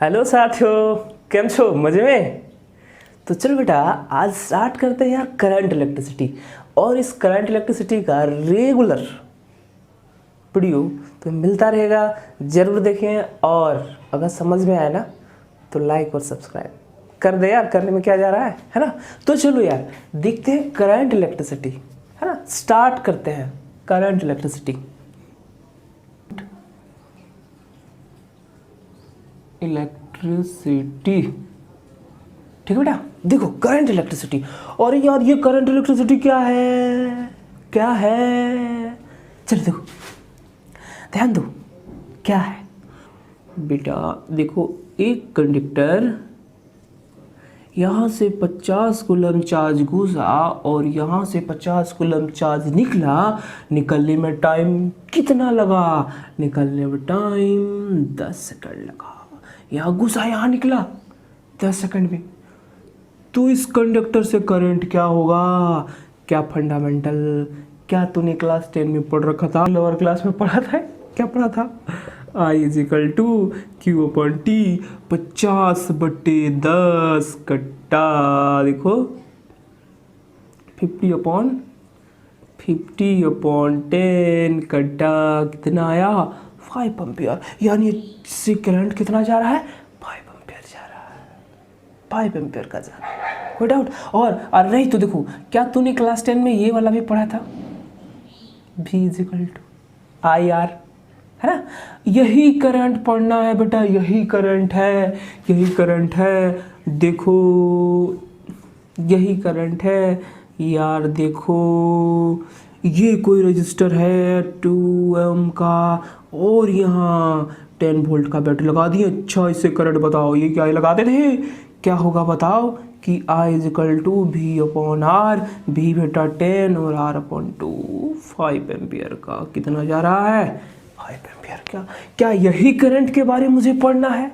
Hello साथियों, केम छो? मजे में? तो चलो बेटा, आज स्टार्ट करते हैं यार करंट इलेक्ट्रिसिटी। और इस करंट इलेक्ट्रिसिटी का रेगुलर वीडियो तो मिलता रहेगा, ज़रूर देखें। और अगर समझ में आए ना तो लाइक और सब्सक्राइब कर दे यार, करने में क्या जा रहा है ना। तो चलो यार देखते हैं करंट इलेक्ट्रिसिटी, है ना। स्टार्ट करते हैं करंट इलेक्ट्रिसिटी। इलेक्ट्रिसिटी, ठीक है बेटा। देखो करंट इलेक्ट्रिसिटी, और यार ये करंट इलेक्ट्रिसिटी क्या है, क्या है? चलो देखो, ध्यान दो क्या है बेटा। देखो, एक कंडक्टर यहाँ से 50 कूलम चार्ज घुसा और यहाँ से 50 कूलम चार्ज निकला। निकलने में टाइम कितना लगा? निकलने में टाइम 10 सेकंड लगा। यहाँ घुसा, यहाँ निकला 10 सेकंड में। तो इस कंडक्टर से करंट क्या होगा? क्या फंडामेंटल, क्या तूने क्लास 10 में पढ़ रखा था, लोअर क्लास में पढ़ा था? क्या पढ़ा था? I = Q अपॉन T, 50/10 कट्टा। देखो 50/10 कट्टा कितना आया? 5 एम्पियर। यानी इससे करंट कितना जा रहा है? 5 एम्पियर जा रहा है, 5 एम्पियर का जा रहा है। कोई डाउट? और नहीं तो देखो, क्या तूने क्लास 10 में ये वाला भी पढ़ा था? V = IR, है ना। यही करंट पढ़ना है बेटा, यही करंट है, यही करंट है। देखो यही करंट है यार। देखो ये कोई रजिस्टर है 2 ohm का, और यहाँ 10 वोल्ट का बैटरी लगा दिए। अच्छा, इससे करंट बताओ, ये क्या लगाते थे? क्या होगा बताओ? कि I = V/R, V बेटा 10 और R/2, 5 एम्पियर का कितना जा रहा है? 5 एम्पियर। क्या यही करंट के बारे में मुझे पढ़ना है?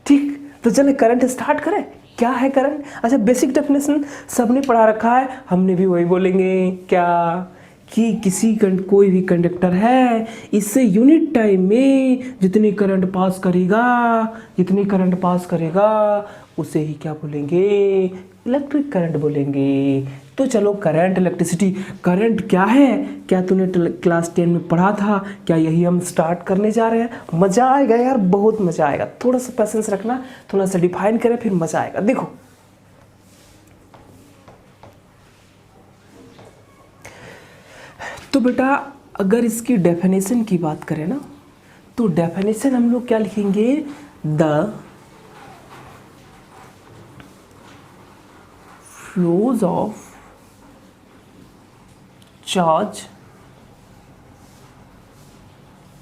ठीक, तो चले करंट स्टार्ट करें। क्या है करंट? अच्छा, बेसिक डेफिनेशन सबने पढ़ा रखा है, हमने भी वही बोलेंगे। क्या कि कोई भी कंडक्टर है, इससे यूनिट टाइम में जितनी करंट पास करेगा उसे ही क्या बोलेंगे? इलेक्ट्रिक करंट बोलेंगे। तो चलो करंट इलेक्ट्रिसिटी, करंट क्या है? क्या तूने क्लास 10 में पढ़ा था? क्या यही हम स्टार्ट करने जा रहे हैं? मज़ा आएगा यार, बहुत मज़ा आएगा। थोड़ा सा पेशेंस रखना, थोड़ा सा डिफाइन करें, फिर मज़ा आएगा। देखो तो बेटा, अगर इसकी डेफिनेशन की बात करें ना, तो डेफिनेशन हम लोग क्या लिखेंगे? The flows of charge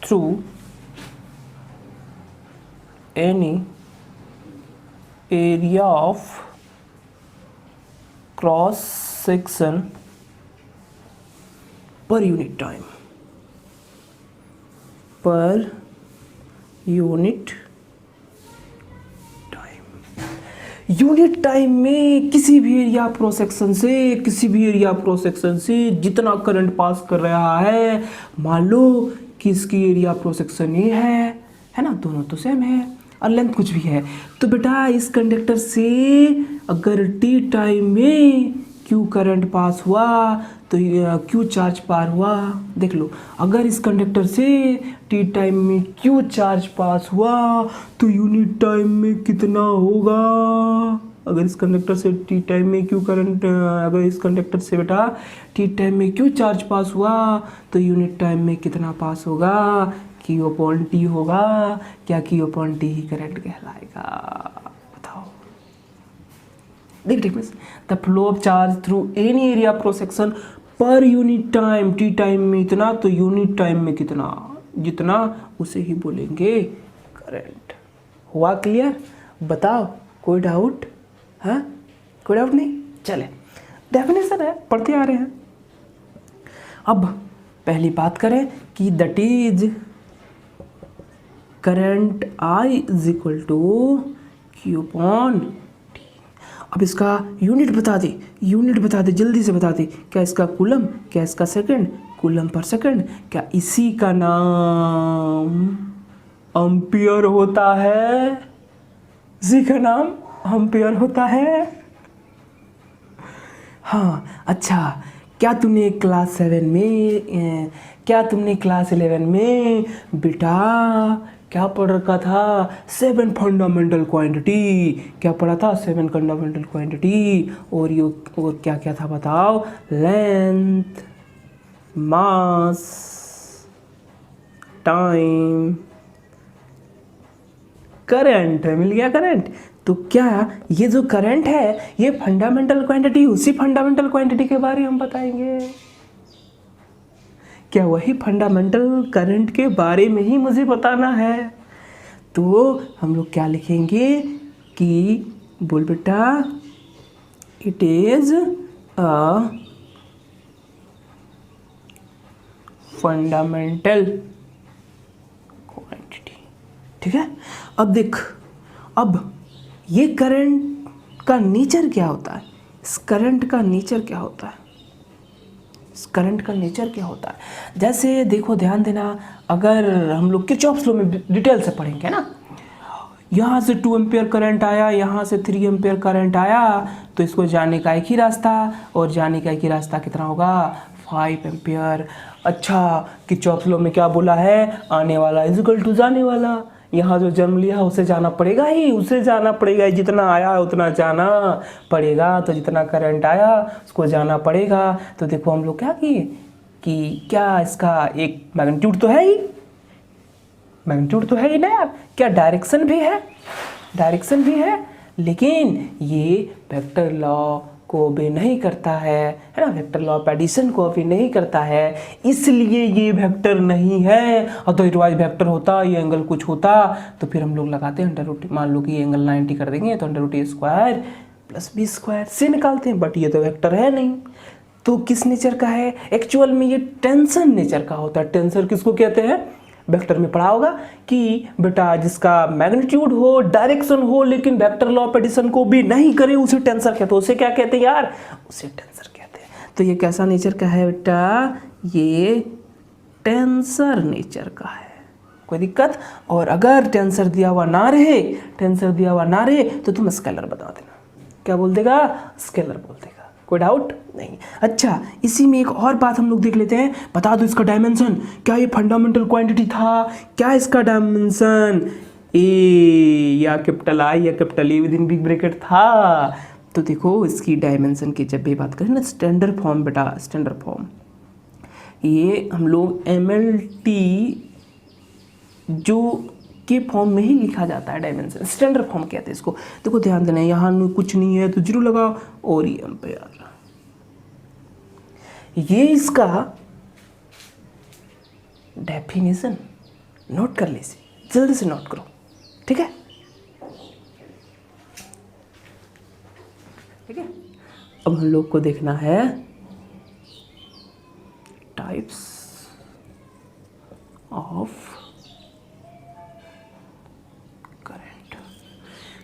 through any area of cross section per unit time, per unit time में किसी भी एरिया क्रॉस सेक्शन से जितना करंट पास कर रहा है। मान लो कि इसकी एरिया क्रॉस सेक्शन ये है ना, दोनों तो सेम है और लेंथ कुछ भी है। तो बेटा इस कंडक्टर से अगर टी टाइम में क्यू करंट पास हुआ तो क्यू चार्ज पार हुआ। देख लो, अगर इस कंडक्टर से टी टाइम में क्यू चार्ज पास हुआ तो यूनिट टाइम में कितना होगा? अगर इस कंडक्टर से टी टाइम में क्यू करंट, अगर इस कंडक्टर से बेटा टी टाइम में क्यू चार्ज पास हुआ तो यूनिट टाइम में कितना पास होगा? Q/T होगा। क्या Q/T ही करंट कहलाएगा? बताओ। देख the flow of charge through any area cross section per unit time, T time में इतना तो यूनिट टाइम में कितना, जितना उसे ही बोलेंगे करंट। हुआ क्लियर? बताओ, कोई डाउट? हाँ, कोई डाउट नहीं? चले, डेफिनेशन है, पढ़ते आ रहे हैं। अब पहली बात करें कि that is current I = Q/T। अब इसका यूनिट बता दे, जल्दी से बता दे। क्या इसका कूलम, क्या इसका सेकंड, कूलम पर सेकंड। क्या इसी का नाम एम्पियर होता है, इसी का नाम एम्पियर होता है। हाँ अच्छा, क्या तुमने क्लास 11 में बेटा क्या पढ़ रखा था? 7 फंडामेंटल क्वांटिटी। क्या पढ़ा था? 7 फंडामेंटल क्वांटिटी। और ये और क्या क्या था बताओ? लेंथ, मास, टाइम, करंट। मिल गया करंट। तो क्या ये जो करंट है ये फंडामेंटल क्वांटिटी, उसी फंडामेंटल क्वांटिटी के बारे में हम बताएंगे? क्या वही फंडामेंटल करंट के बारे में ही मुझे बताना है? तो हम लोग क्या लिखेंगे कि बोल बेटा, it is a fundamental quantity. ठीक है। अब देख, अब ये करंट का नेचर क्या होता है? इस करंट का नेचर क्या होता है? इस करंट का नेचर क्या होता है? जैसे देखो, ध्यान देना, अगर हम लोग किरचॉफ्स लॉ में डिटेल से पढ़ेंगे ना, यहाँ से 2 एम्पियर करंट आया, यहाँ से 3 एम्पियर करंट आया, तो इसको जाने का एक ही रास्ता, और जाने का एक ही रास्ता कितना होगा? 5 एम्पियर। अच्छा, किरचॉफ्स लॉ में क्या बोला है? आने वाला इज इक्वल टू जाने वाला। यहाँ जो जन्म लिया उसे जाना पड़ेगा ही, उसे जाना पड़ेगा, जितना आया उतना जाना पड़ेगा। तो जितना करंट आया उसको जाना पड़ेगा। तो देखो हम लोग क्या किए कि क्या इसका एक मैग्नीट्यूड तो है ही, मैग्नीट्यूड तो है ही ना यार। क्या डायरेक्शन भी है? डायरेक्शन भी है, लेकिन ये वेक्टर लॉ को ओबे नहीं करता है ना, वेक्टर लॉ ऑफ एडिशन को ओबे नहीं करता है, इसलिए ये वेक्टर नहीं है। अदरवाइज वेक्टर होता, ये एंगल कुछ होता, तो फिर हम लोग लगाते हैं अंडर रूट। मान लो कि ये एंगल 90 कर देंगे तो अंडर रूट ए स्क्वायर प्लस बी स्क्वायर से निकालते हैं, बट ये तो वेक्टर है नहीं। तो किस नेचर का है? एक्चुअल में ये टेंशन नेचर का होता है। टेंसर किसको कहते हैं? वेक्टर में पढ़ा होगा कि बेटा जिसका मैग्नीट्यूड हो, डायरेक्शन हो, लेकिन वेक्टर लॉ ऑफ एडिशन को भी नहीं करे, उसे टेंसर कहते हैं। उसे क्या कहते हैं यार? उसे टेंसर कहते हैं। तो ये कैसा नेचर का है बेटा? ये टेंसर नेचर का है। कोई दिक्कत? और अगर टेंसर दिया हुआ ना रहे, टेंसर दिया हुआ ना रहे, तो तुम स्केलर बता देना। क्या बोल देगा? स्केलर बोल देगा। कोई डाउट नहीं। अच्छा, इसी में एक और बात हम लोग देख लेते हैं। बता दो इसका डायमेंशन। क्या ये फंडामेंटल क्वांटिटी था? क्या इसका डायमेंशन ए या कैपिटल आई या capital A with in big bracket था? तो देखो इसकी डायमेंशन की जब भी बात करें ना, स्टैंडर्ड फॉर्म बेटा, स्टैंडर्ड फॉर्म, ये हम लोग MLT जो के फॉर्म में ही लिखा जाता है। डायमेंशन स्टैंडर्ड फॉर्म कहते हैं इसको। देखो ध्यान देना, यहाँ कुछ नहीं है तो 0 लगाओ, और ये एम्पियर। ये इसका डेफिनेशन नोट कर लीजिए, जल्दी से नोट करो। ठीक है, ठीक है। अब हम लोग को देखना है types of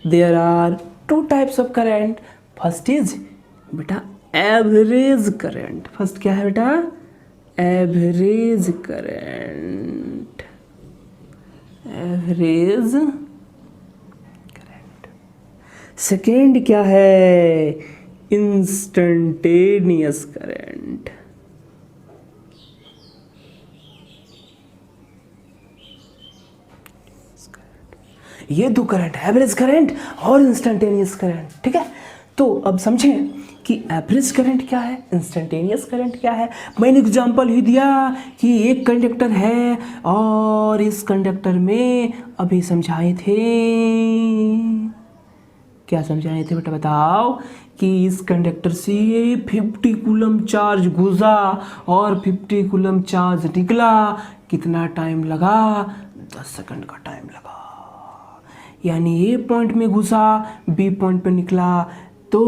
there are 2 types of current. First is बेटा एवरेज करंट। फर्स्ट क्या है बेटा? Average current, average current. Second क्या है? Instantaneous current. ये 2 करंट, एवरेज करंट और इंस्टेंटेनियस करंट। ठीक है, तो अब समझें कि एवरेज करंट क्या है, इंस्टेंटेनियस करंट क्या है। मैंने एग्जांपल ही दिया कि एक कंडक्टर है और इस कंडक्टर में अभी समझाए थे, क्या समझाए थे बेटा बताओ? कि इस कंडक्टर से 50 कूलम चार्ज घुसा और 50 कूलम चार्ज निकला। कितना टाइम लगा? 10 सेकंड का टाइम लगा। यानी ए पॉइंट में घुसा, बी पॉइंट पे निकला, तो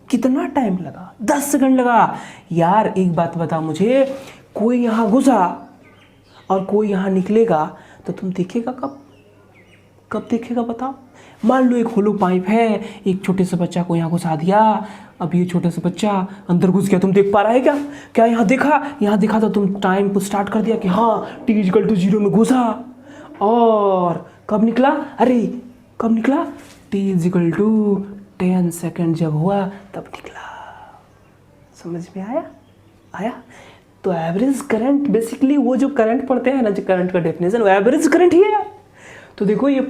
कितना टाइम लगा? 10 सेकंड लगा। यार एक बात बता मुझे, कोई यहाँ घुसा और कोई यहाँ निकलेगा, तो तुम देखेगा कब? कब देखेगा बताओ? मान लो एक होलो पाइप है, एक छोटे से बच्चा को यहाँ घुसा दिया, अब ये छोटा सा बच्चा अंदर घुस गया, तुम देख पा रहा है क्या? क्या यहाँ देखा? यहाँ देखा तो तुम टाइम को स्टार्ट कर दिया कि हाँ t = 0 में घुसा। और कब निकला, अरे कब निकला, t इजिकल टू 10 सेकेंड जब हुआ तब निकला। समझ में आया, आया। तो एवरेज करंट बेसिकली वो जो करंट पढ़ते हैं ना, जो करंट का डेफिनेशन, वो एवरेज करंट ही है। तो देखो ये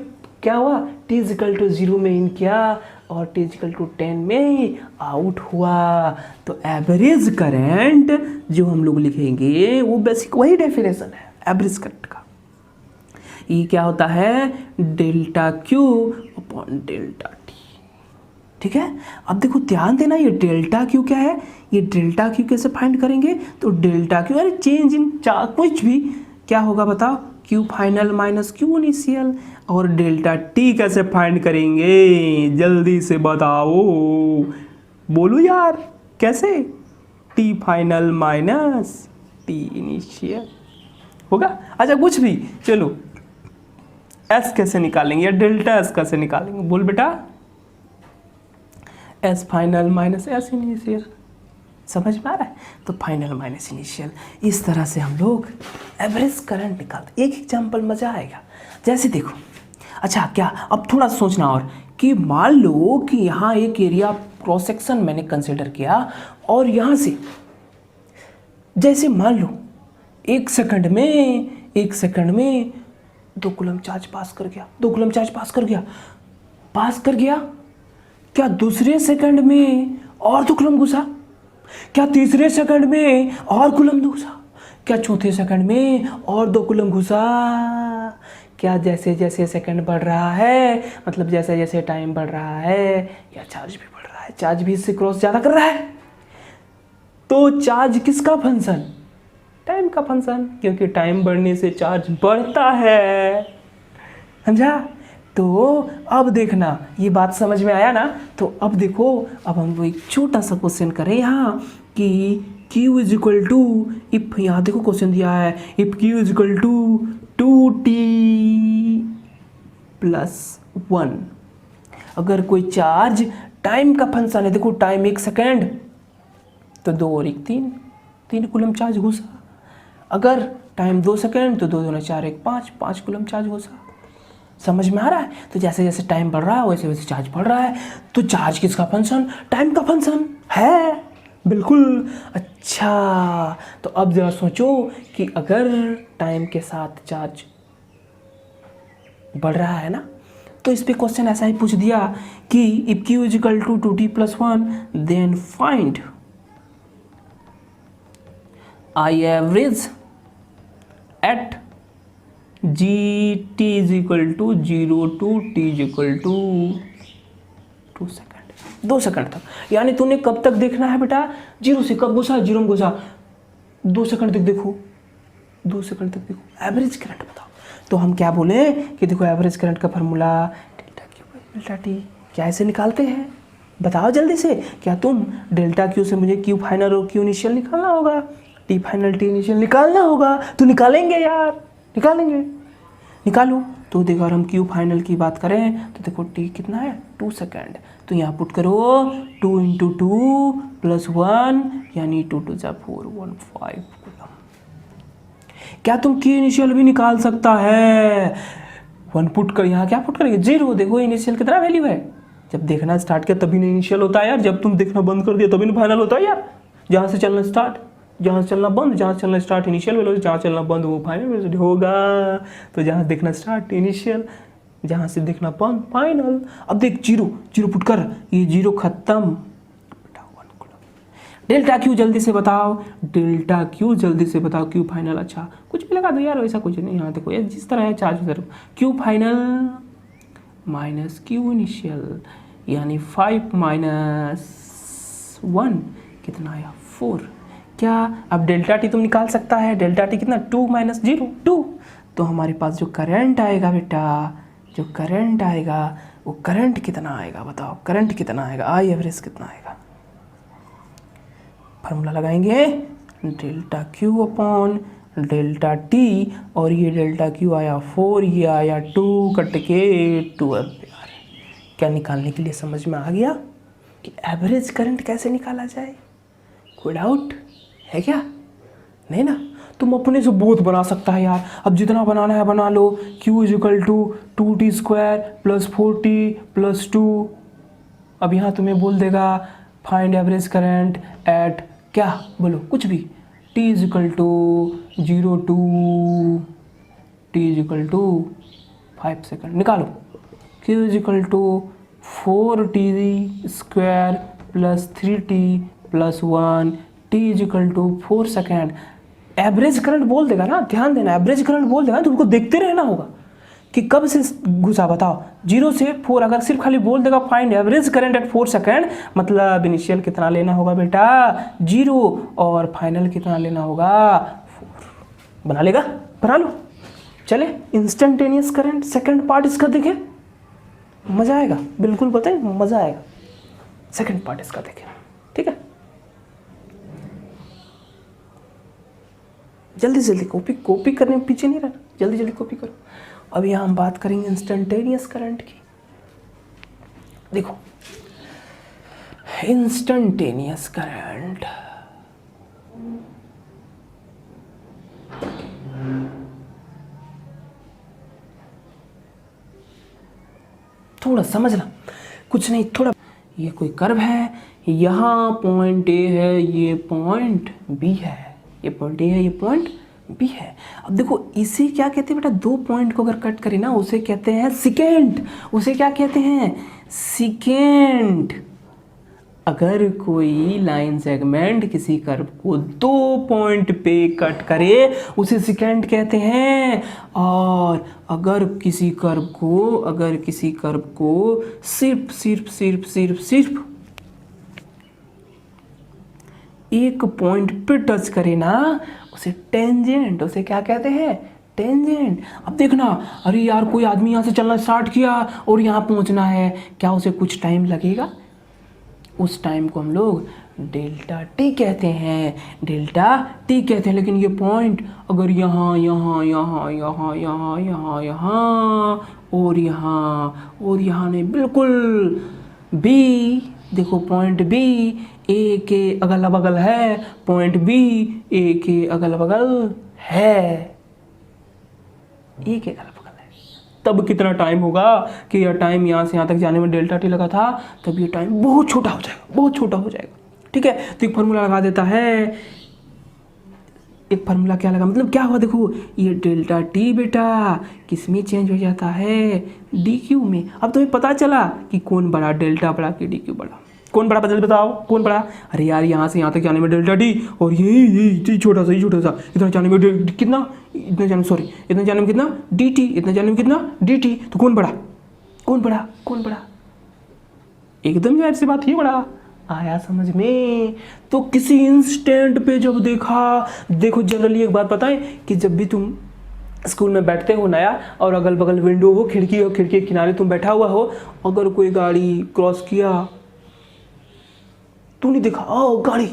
क्या हुआ, t इजिकल टू 0 में इन किया और t इजिकल टू 10 में आउट हुआ। तो एवरेज करंट जो हम लोग लिखेंगे वो बेसिक वही डेफिनेशन है एवरेज करंट का। ये क्या होता है, delta Q upon delta T. ठीक है, अब देखो ध्यान देना, ये डेल्टा क्यू क्या है, ये डेल्टा क्यू कैसे फाइंड करेंगे, तो डेल्टा क्यू अरे चेंज इन कुछ भी क्या होगा बताओ, Q final minus Q initial. और डेल्टा टी कैसे फाइंड करेंगे, जल्दी से बताओ, बोलो यार कैसे, T final minus T initial होगा। अच्छा कुछ भी, चलो एस कैसे निकालेंगे या डेल्टा एस कैसे निकालेंगे, बोल बेटा, S final minus S initial, समझ में आ रहा है। तो फाइनल माइनस इनिशियल, इस तरह से हम लोग एवरेज करंट निकालते। एक एग्जांपल मजा आएगा, जैसे देखो, अच्छा क्या, अब थोड़ा सोचना और कि मान लो कि यहाँ एक एरिया क्रॉस सेक्शन मैंने कंसिडर किया और यहाँ से जैसे मान लो 1 सेकंड में 2 कूलम चार्ज पास कर गया, 2 कूलम चार्ज पास कर गया, क्या दूसरे सेकंड में और 2 कूलम घुसा, क्या तीसरे सेकंड में और कूलम घुसा, क्या चौथे सेकंड में और 2 कूलम घुसा, क्या जैसे जैसे सेकंड बढ़ रहा है, मतलब जैसे जैसे टाइम बढ़ रहा है, या चार्ज भी बढ़ रहा है, चार्ज भी इससे क्रॉस ज़्यादा कर रहा है। तो चार्ज किसका फंक्शन, टाइम का फंक्शन, क्योंकि टाइम बढ़ने से चार्ज बढ़ता है, समझा। तो अब देखना, ये बात समझ में आया ना। तो अब देखो, अब हम एक छोटा सा क्वेश्चन करें यहाँ कि Q is equal to, if यहाँ देखो क्वेश्चन दिया है, if Q is equal to 2t plus 1, अगर कोई चार्ज टाइम का फंक्शन है, देखो टाइम 1 सेकेंड, तो 2 और 1 3 कूलम चार्ज घुसा। अगर टाइम 2 सेकेंड तो 2 दूना 4 1 5 कूलम चार्ज घुसा। समझ में आ रहा है। तो जैसे जैसे टाइम बढ़ रहा है वैसे वैसे चार्ज बढ़ रहा है। तो चार्ज किसका फंक्शन, टाइम का फंक्शन है, बिल्कुल। अच्छा, तो अब जरा सोचो कि अगर टाइम के साथ चार्ज बढ़ रहा है ना, तो इस पे क्वेश्चन ऐसा ही पूछ दिया कि if Q is equal to 2t plus 1 then find I average at GT is equal to 0 to T is equal to 2 second, 2 second तक। यानी तूने कब तक देखना है बेटा, 0 से कब घुसा, 0 में घुसा, 2 सेकंड तक देखो, 2 सेकंड तक देखो, एवरेज करंट बताओ। तो हम क्या बोले कि देखो एवरेज करंट का formula delta Q by delta T, क्या ऐसे निकालते हैं, बताओ जल्दी से। क्या तुम डेल्टा क्यू से मुझे क्यू फाइनल और क्यू इनिशियल निकालना होगा, टी फाइनल टी इनिशियल निकालना होगा, तो निकालेंगे यार, निकालेंगे, निकालो। तो देखो अगर हम क्यू फाइनल की बात करें तो देखो टी कितना है, 2 सेकेंड, तो यहाँ पुट करो 2 इंटू 2 प्लस 1 यानी 2 2 जा 4 1 5 कूलम। क्या तुम क्यू इनिशियल भी निकाल सकता है, 1 पुट कर, यहाँ क्या पुट करेंगे 0। देखो इनिशियल कितना वैल्यू है, जब देखना स्टार्ट किया तभी नहीं इनिशियल होता है यार, जब तुम देखना बंद कर दिया तभी नहीं फाइनल होता है यार। जहाँ से चलना स्टार्ट, जहाँ से चलना बंद, जहाँ से चलना स्टार्ट इनिशियल वेलोसिटी, जहाँ चलना बंद वो फाइनल वेलोसिटी होगा। तो जहाँ से देखना स्टार्ट इनिशियल, जहाँ से देखना बंद फाइनल। अब देख 0 0 पुट कर, ये 0 खत्म, डेल्टा क्यू जल्दी से बताओ, डेल्टा क्यू जल्दी से बताओ, क्यू फाइनल। अच्छा कुछ भी लगा दो यार, वैसा कुछ नहीं। यहाँ देखो ये जिस तरह है चार्ज उधर, Q final minus Q initial यानी 5 माइनस 1 कितना आया 4। क्या अब डेल्टा टी तुम निकाल सकता है, डेल्टा टी कितना 2 माइनस 0 2। तो हमारे पास जो करंट आएगा बेटा, जो करंट आएगा वो करंट कितना आएगा बताओ, करंट कितना आएगा, आई एवरेज कितना आएगा। फार्मूला लगाएंगे delta Q upon delta T, और ये डेल्टा क्यू आया 4, ये आया 2 कट के 2 एम्पियर। क्या निकालने के लिए समझ में आ गया कि एवरेज करंट कैसे निकाला जाए, कोई डाउट है क्या, नहीं ना। तुम अपने से बोथ बना सकता है यार, अब जितना बनाना है बना लो। Q is equal to 2t² plus 4t plus 2। अब यहाँ तुम्हें बोल देगा फाइंड एवरेज करंट एट क्या, बोलो कुछ भी। t is equal to 0 to t is equal to 5 second निकालो। Q is equal to 4t² plus 3t plus 1, t is equal to 4 second. Average current बोल देगा ना, ध्यान देना, एवरेज करंट बोल देगा, तुमको देखते रहना होगा कि कब से घुसा, बताओ 0 से 4। अगर सिर्फ खाली बोल देगा find average current eight 4 second, मतलब इनिशियल कितना लेना होगा बेटा 0 और फाइनल कितना लेना होगा 4। बना लेगा, बना लो। चले इंस्टेंटेनियस करंट सेकंड पार्ट इसका देखें, मजा आएगा, बिल्कुल बताए मजा आएगा। सेकंड पार्ट इसका देखें, ठीक है। जल्दी जल्दी कॉपी करने में पीछे नहीं रहना, जल्दी जल्दी कॉपी करो। अब यहाँ हम बात करेंगे इंस्टेंटेनियस करंट की। देखो इंस्टेंटेनियस करंट थोड़ा समझना, कुछ नहीं, थोड़ा। ये कोई कर्व है, यहाँ पॉइंट ए है, ये पॉइंट बी है, ये पॉइंट ए है, ये पॉइंट बी है। अब देखो इसे क्या कहते हैं बेटा, दो पॉइंट को अगर कट करें ना उसे कहते हैं सेकेंड। उसे क्या कहते हैं, सेकेंड। अगर कोई लाइन सेगमेंट किसी कर्व को 2 पॉइंट पे कट करे उसे सेकेंड कहते हैं। और अगर किसी कर्व को सिर्फ एक पॉइंट पे टच करे ना उसे टेंजेंट, उसे क्या कहते हैं, टेंजेंट। अब देखना, अरे यार कोई आदमी यहाँ से चलना स्टार्ट किया और यहाँ पहुँचना है, क्या उसे कुछ टाइम लगेगा? उस टाइम को हम लोग डेल्टा टी कहते हैं, डेल्टा टी कहते हैं। लेकिन ये पॉइंट अगर यहाँ और यहाँ नहीं, बिल्कुल बी, देखो पॉइंट बी ए के अगल बगल है, पॉइंट बी ए के अगल बगल है, ए के अगल बगल है। तब कितना टाइम होगा कि यह टाइम यहाँ से यहाँ तक जाने में डेल्टा टी लगा था, तब ये टाइम बहुत छोटा हो जाएगा, बहुत छोटा हो जाएगा। ठीक है, तो एक फार्मूला लगा देता है। एक फार्मूला क्या लगा, मतलब क्या हुआ, देखो ये डेल्टा टी बेटा किस में चेंज हो जाता है, डी क्यू में। अब तुम्हें पता चला कि कौन बड़ा, डेल्टा बड़ा कि डी क्यू बड़ा, कौन बड़ा, बदल बताओ कौन बड़ा। अरे यार यहाँ से यहाँ तक जाने में डेल्टा टी और ये छोटा सा इतना जाने में कितना, इतना जाने में कितना डी टी, इतना जाने में कितना डी टी। तो कौन बड़ा, कौन बड़ा, कौन बड़ा? एकदम जाहिर सी बात, ही बड़ा। आया समझ में? तो किसी इंस्टेंट पे जब देखा, देखो जनरली एक बात बताएं कि जब भी तुम स्कूल में बैठते हो नया और अगल बगल विंडो हो, खिड़की हो, खिड़की के किनारे तुम बैठा हुआ हो, अगर कोई गाड़ी क्रॉस किया तू नहीं देखा, आओ गाड़ी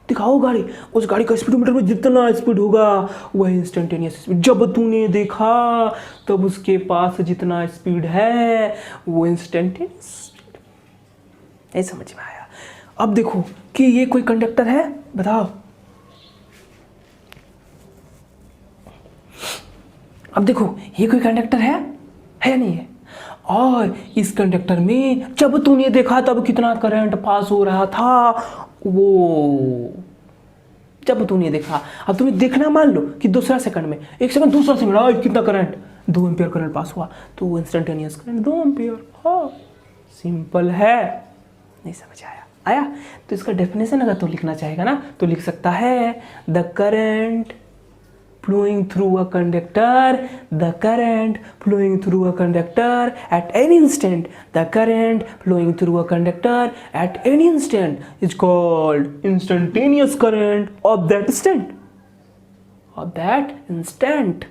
दिखाओ, गाड़ी, उस गाड़ी का स्पीडोमीटर में जितना स्पीड होगा वह इंस्टेंटेनियस स्पीड। जब तूने देखा तब उसके पास जितना स्पीड है वो इंस्टेंटेनियस स्पीड। ये समझ में आया? अब देखो कि ये कोई कंडक्टर है, बताओ। अब देखो ये कोई कंडक्टर है या नहीं है? और इस कंडक्टर में जब तूने देखा तब कितना करंट पास हो रहा था, वो जब तूने देखा। अब तुम्हें देखना, मान लो कि दूसरा सेकंड में, एक सेकंड दूसरा सेकंड, कितना करंट, 2 एम्पियर करंट पास हुआ, तो वो इंस्टेंटेनियस करंट 2 एम्पियर। हाँ सिंपल है, नहीं समझ आया? आया? तो इसका डेफिनेशन अगर तो लिखना चाहेगा ना तो लिख सकता है the current flowing through a conductor, the current flowing through a conductor at any instant, the current flowing through a conductor at any instant is called instantaneous current of that instant, of that instant।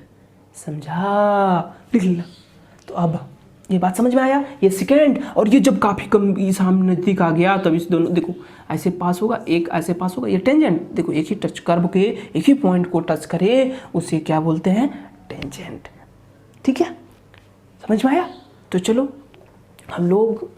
समझा? लिख लिया। तो अब ये बात समझ में आया? ये सेकेंड, और ये जब काफ़ी कम सामने नज़दीक आ गया तब इस दोनों, देखो ऐसे पास होगा, एक ऐसे पास होगा, ये टेंजेंट। देखो एक ही टच कर्व के एक ही पॉइंट को टच करे उसे क्या बोलते हैं, टेंजेंट। ठीक है, समझ में आया? तो चलो हम लोग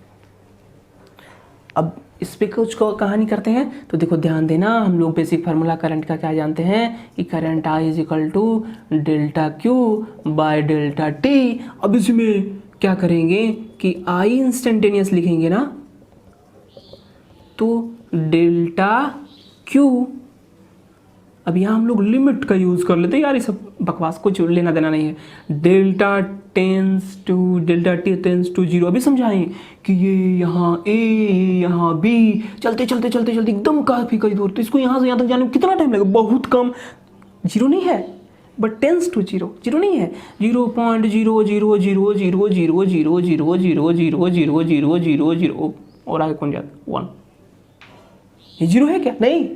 अब इस पे कुछ कहानी करते हैं। तो देखो ध्यान देना, हम लोग बेसिक फार्मूला करंट का क्या जानते हैं कि current I is equal to delta Q by delta T. अब इसमें क्या करेंगे कि I इंस्टेंटेनियस लिखेंगे ना, तो डेल्टा क्यू, अब यहाँ हम लोग लिमिट का यूज़ कर लेते हैं यार, ये सब बकवास कुछ लेना देना नहीं है। Delta T tends to zero. अभी समझाएं कि ये यहाँ ए यहाँ बी, चलते चलते चलते चलते एकदम काफ़ी कई दूर, तो इसको यहाँ से यहाँ तक जाने में कितना टाइम लगेगा? बहुत कम। जीरो नहीं है but tends to zero, zero नहीं है, 0.000000000000000 और आगे कौन जाता? 1। ये जीरो है क्या? नहीं।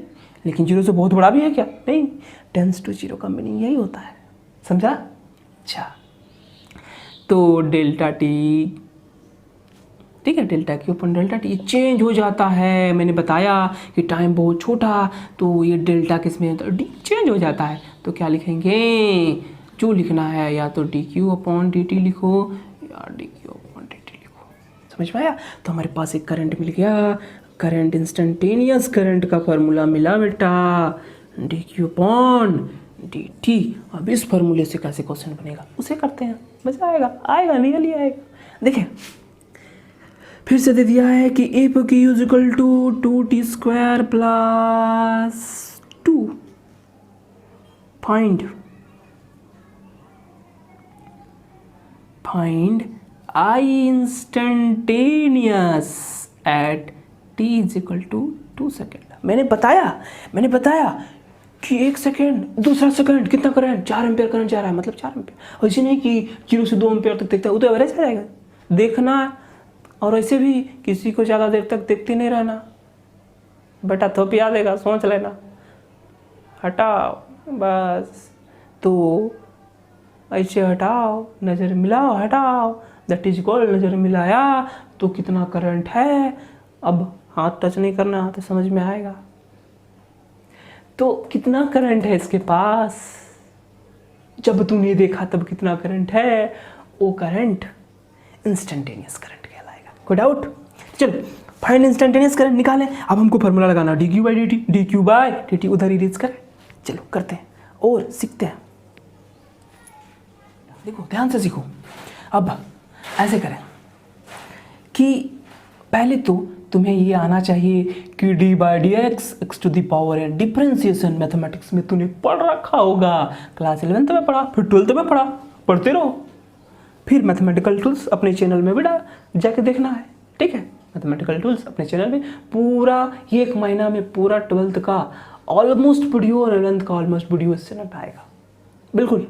लेकिन जीरो से बहुत बड़ा भी है क्या? नहीं। टेंस टू जीरो का मीनिंग यही होता है, समझा? अच्छा, तो डेल्टा टी, ठीक है, डेल्टा क्यू अपन डेल्टा टी चेंज हो जाता है। मैंने बताया कि टाइम बहुत छोटा, तो ये डेल्टा किस में तो डी चेंज हो जाता है। तो क्या लिखेंगे? जो लिखना है या तो D Q upon D T लिखो या D Q upon D T लिखो। समझ में आया? तो हमारे पास एक करंट मिल गया, करंट इंस्टेंटेनियस करंट का फॉर्मूला मिला बेटा, D Q upon D T. अब इस फॉर्मूले से कैसे क्वेश्चन बनेगा उसे करते हैं, मजा आएगा, आएगा नहीं आएगा। देखिए फिर से दे दिया है कि ए पर Q is equal to 2t square plus 2। Find I instantaneous at t is equal to 2 second. मैंने बताया कि 1 सेकेंड, दूसरा सेकेंड कितना करंट? 4 एम्पियर करंट जा रहा है, मतलब 4 एम्पियर। ऐसे नहीं कि 0 से 2 एम्पियर तक देखता है, वो तो एवरेज आ जाएगा देखना। और ऐसे भी किसी को ज़्यादा देर तक देखते नहीं रहना बेटा, थोपिया देगा, सोच लेना, हटाओ बस। तो ऐसे हटाओ, नज़र मिलाओ, हटाओ, दैट इज कॉल्ड नज़र मिलाया। तो कितना करंट है, अब हाथ टच नहीं करना तो समझ में आएगा। तो कितना करंट है इसके पास, जब तूने देखा तब कितना करंट है, वो करंट इंस्टेंटेनियस करंट कहलाएगा। कोई डाउट? चलो फाइंड इंस्टेंटेनियस करंट निकालें। अब हमको फार्मूला लगाना D Q by D T, D Q by D T उधर ही रीच करें। चलो करते हैं और सीखते हैं। देखो ध्यान से सीखो। अब ऐसे करें कि पहले तो तुम्हें ये आना चाहिए कि d by d x x to the power n. Differentiation mathematics में तूने पढ़ रखा होगा, क्लास 11th में पढ़ा, फिर 12th में पढ़ा, पढ़ते रहो। फिर मैथमेटिकल टूल्स अपने चैनल में भी जाके देखना है, ठीक है? मैथमेटिकल टूल्स अपने चैनल में पूरा 1 महीना में पूरा 12th का ऑलमोस्ट वीडियो और 11th का ऑलमोस्ट वीडियो इस चैनल पर आएगा, बिल्कुल।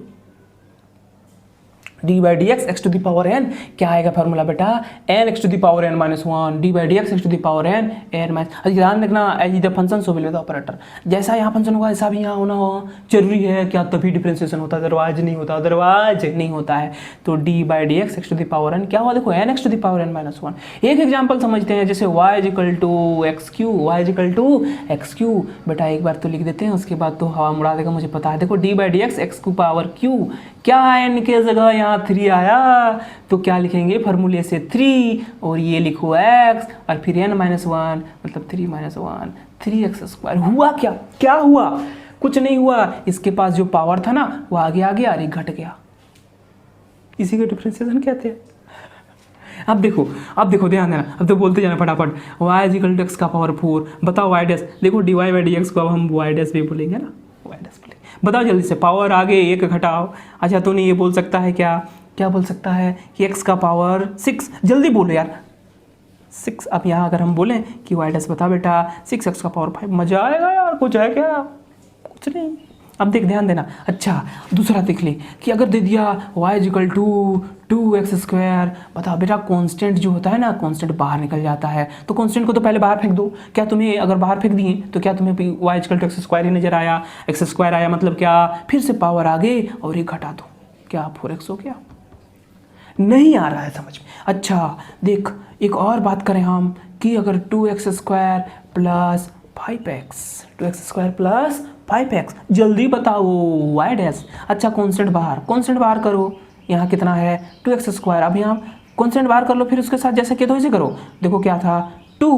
D by d x x to the power n क्या आएगा फॉर्मूला बेटा? N x to the power n minus 1 d by d x x to the power n n minus. ध्यान रखना, as the function so will be the operator. जैसा यहाँ function होगा ऐसा भी यहाँ होना हो जरूरी है क्या? तभी डिफरेंशिएशन होता है, अदरवाइज नहीं होता, अदरवाइज नहीं होता है। तो d by d x x to the power n क्या हुआ? देखो n x to the power n minus 1। एक एग्जाम्पल समझते हैं, जैसे y is equal to x cube, y is equal to x cube. बेटा एक बार तो लिख देते हैं, उसके बाद तो हवा मुड़ा देगा, मुझे पता है। देखो D by d x x की पावर क्यू क्या है, एन के जगह यहाँ 3 आया, तो क्या लिखेंगे फॉर्मूले से 3 और ये लिखो x और फिर n माइनस 1 मतलब 3 माइनस 1 3x स्क्वायर। हुआ क्या? क्या हुआ? कुछ नहीं हुआ। इसके पास जो पावर था ना वो आगे आ गया और एक घट गया, इसी को डिफरेंशिएशन कहते हैं। अब देखो ध्यान देना, अब तो बोलते जाना फटाफट। y is equal to x का पावर 4, बताओ y डैश। देखो dy बाई डी एक्स को अब हम y डैश भी बोलेंगे ना, y डैश बोलेंगे। बताओ जल्दी से, पावर आगे एक घटाओ। अच्छा तो नहीं ये बोल सकता है क्या बोल सकता है कि x का पावर 6, जल्दी बोलो यार 6। अब यहाँ अगर हम बोलें कि y डैश बता बेटा 6x का पावर 5, मजा आएगा यार, कुछ है क्या? कुछ नहीं। अब देख ध्यान देना। अच्छा दूसरा देख ले कि अगर दे दिया y is equal to 2x square, बता बेटा कांस्टेंट जो होता है ना, कांस्टेंट बाहर निकल जाता है, तो कांस्टेंट को तो पहले बाहर फेंक दो। क्या तुम्हें अगर बाहर फेंक दिए तो क्या तुम्हें y is equal to X square ही नजर आया? एक्स स्क्वायर आया मतलब क्या? फिर से पावर आगे और एक घटा दो, क्या 4x हो गया? नहीं आ रहा है समझ में? अच्छा देख एक और बात करें हम कि अगर 2x square plus 5x, 2x square plus 5x, जल्दी बताओ y डैश। अच्छा कांस्टेंट बाहर करो, यहाँ कितना है 2x स्क्वायर। अब यहाँ कांस्टेंट बाहर कर लो, फिर उसके साथ जैसे किया तो ऐसे करो। देखो क्या था 2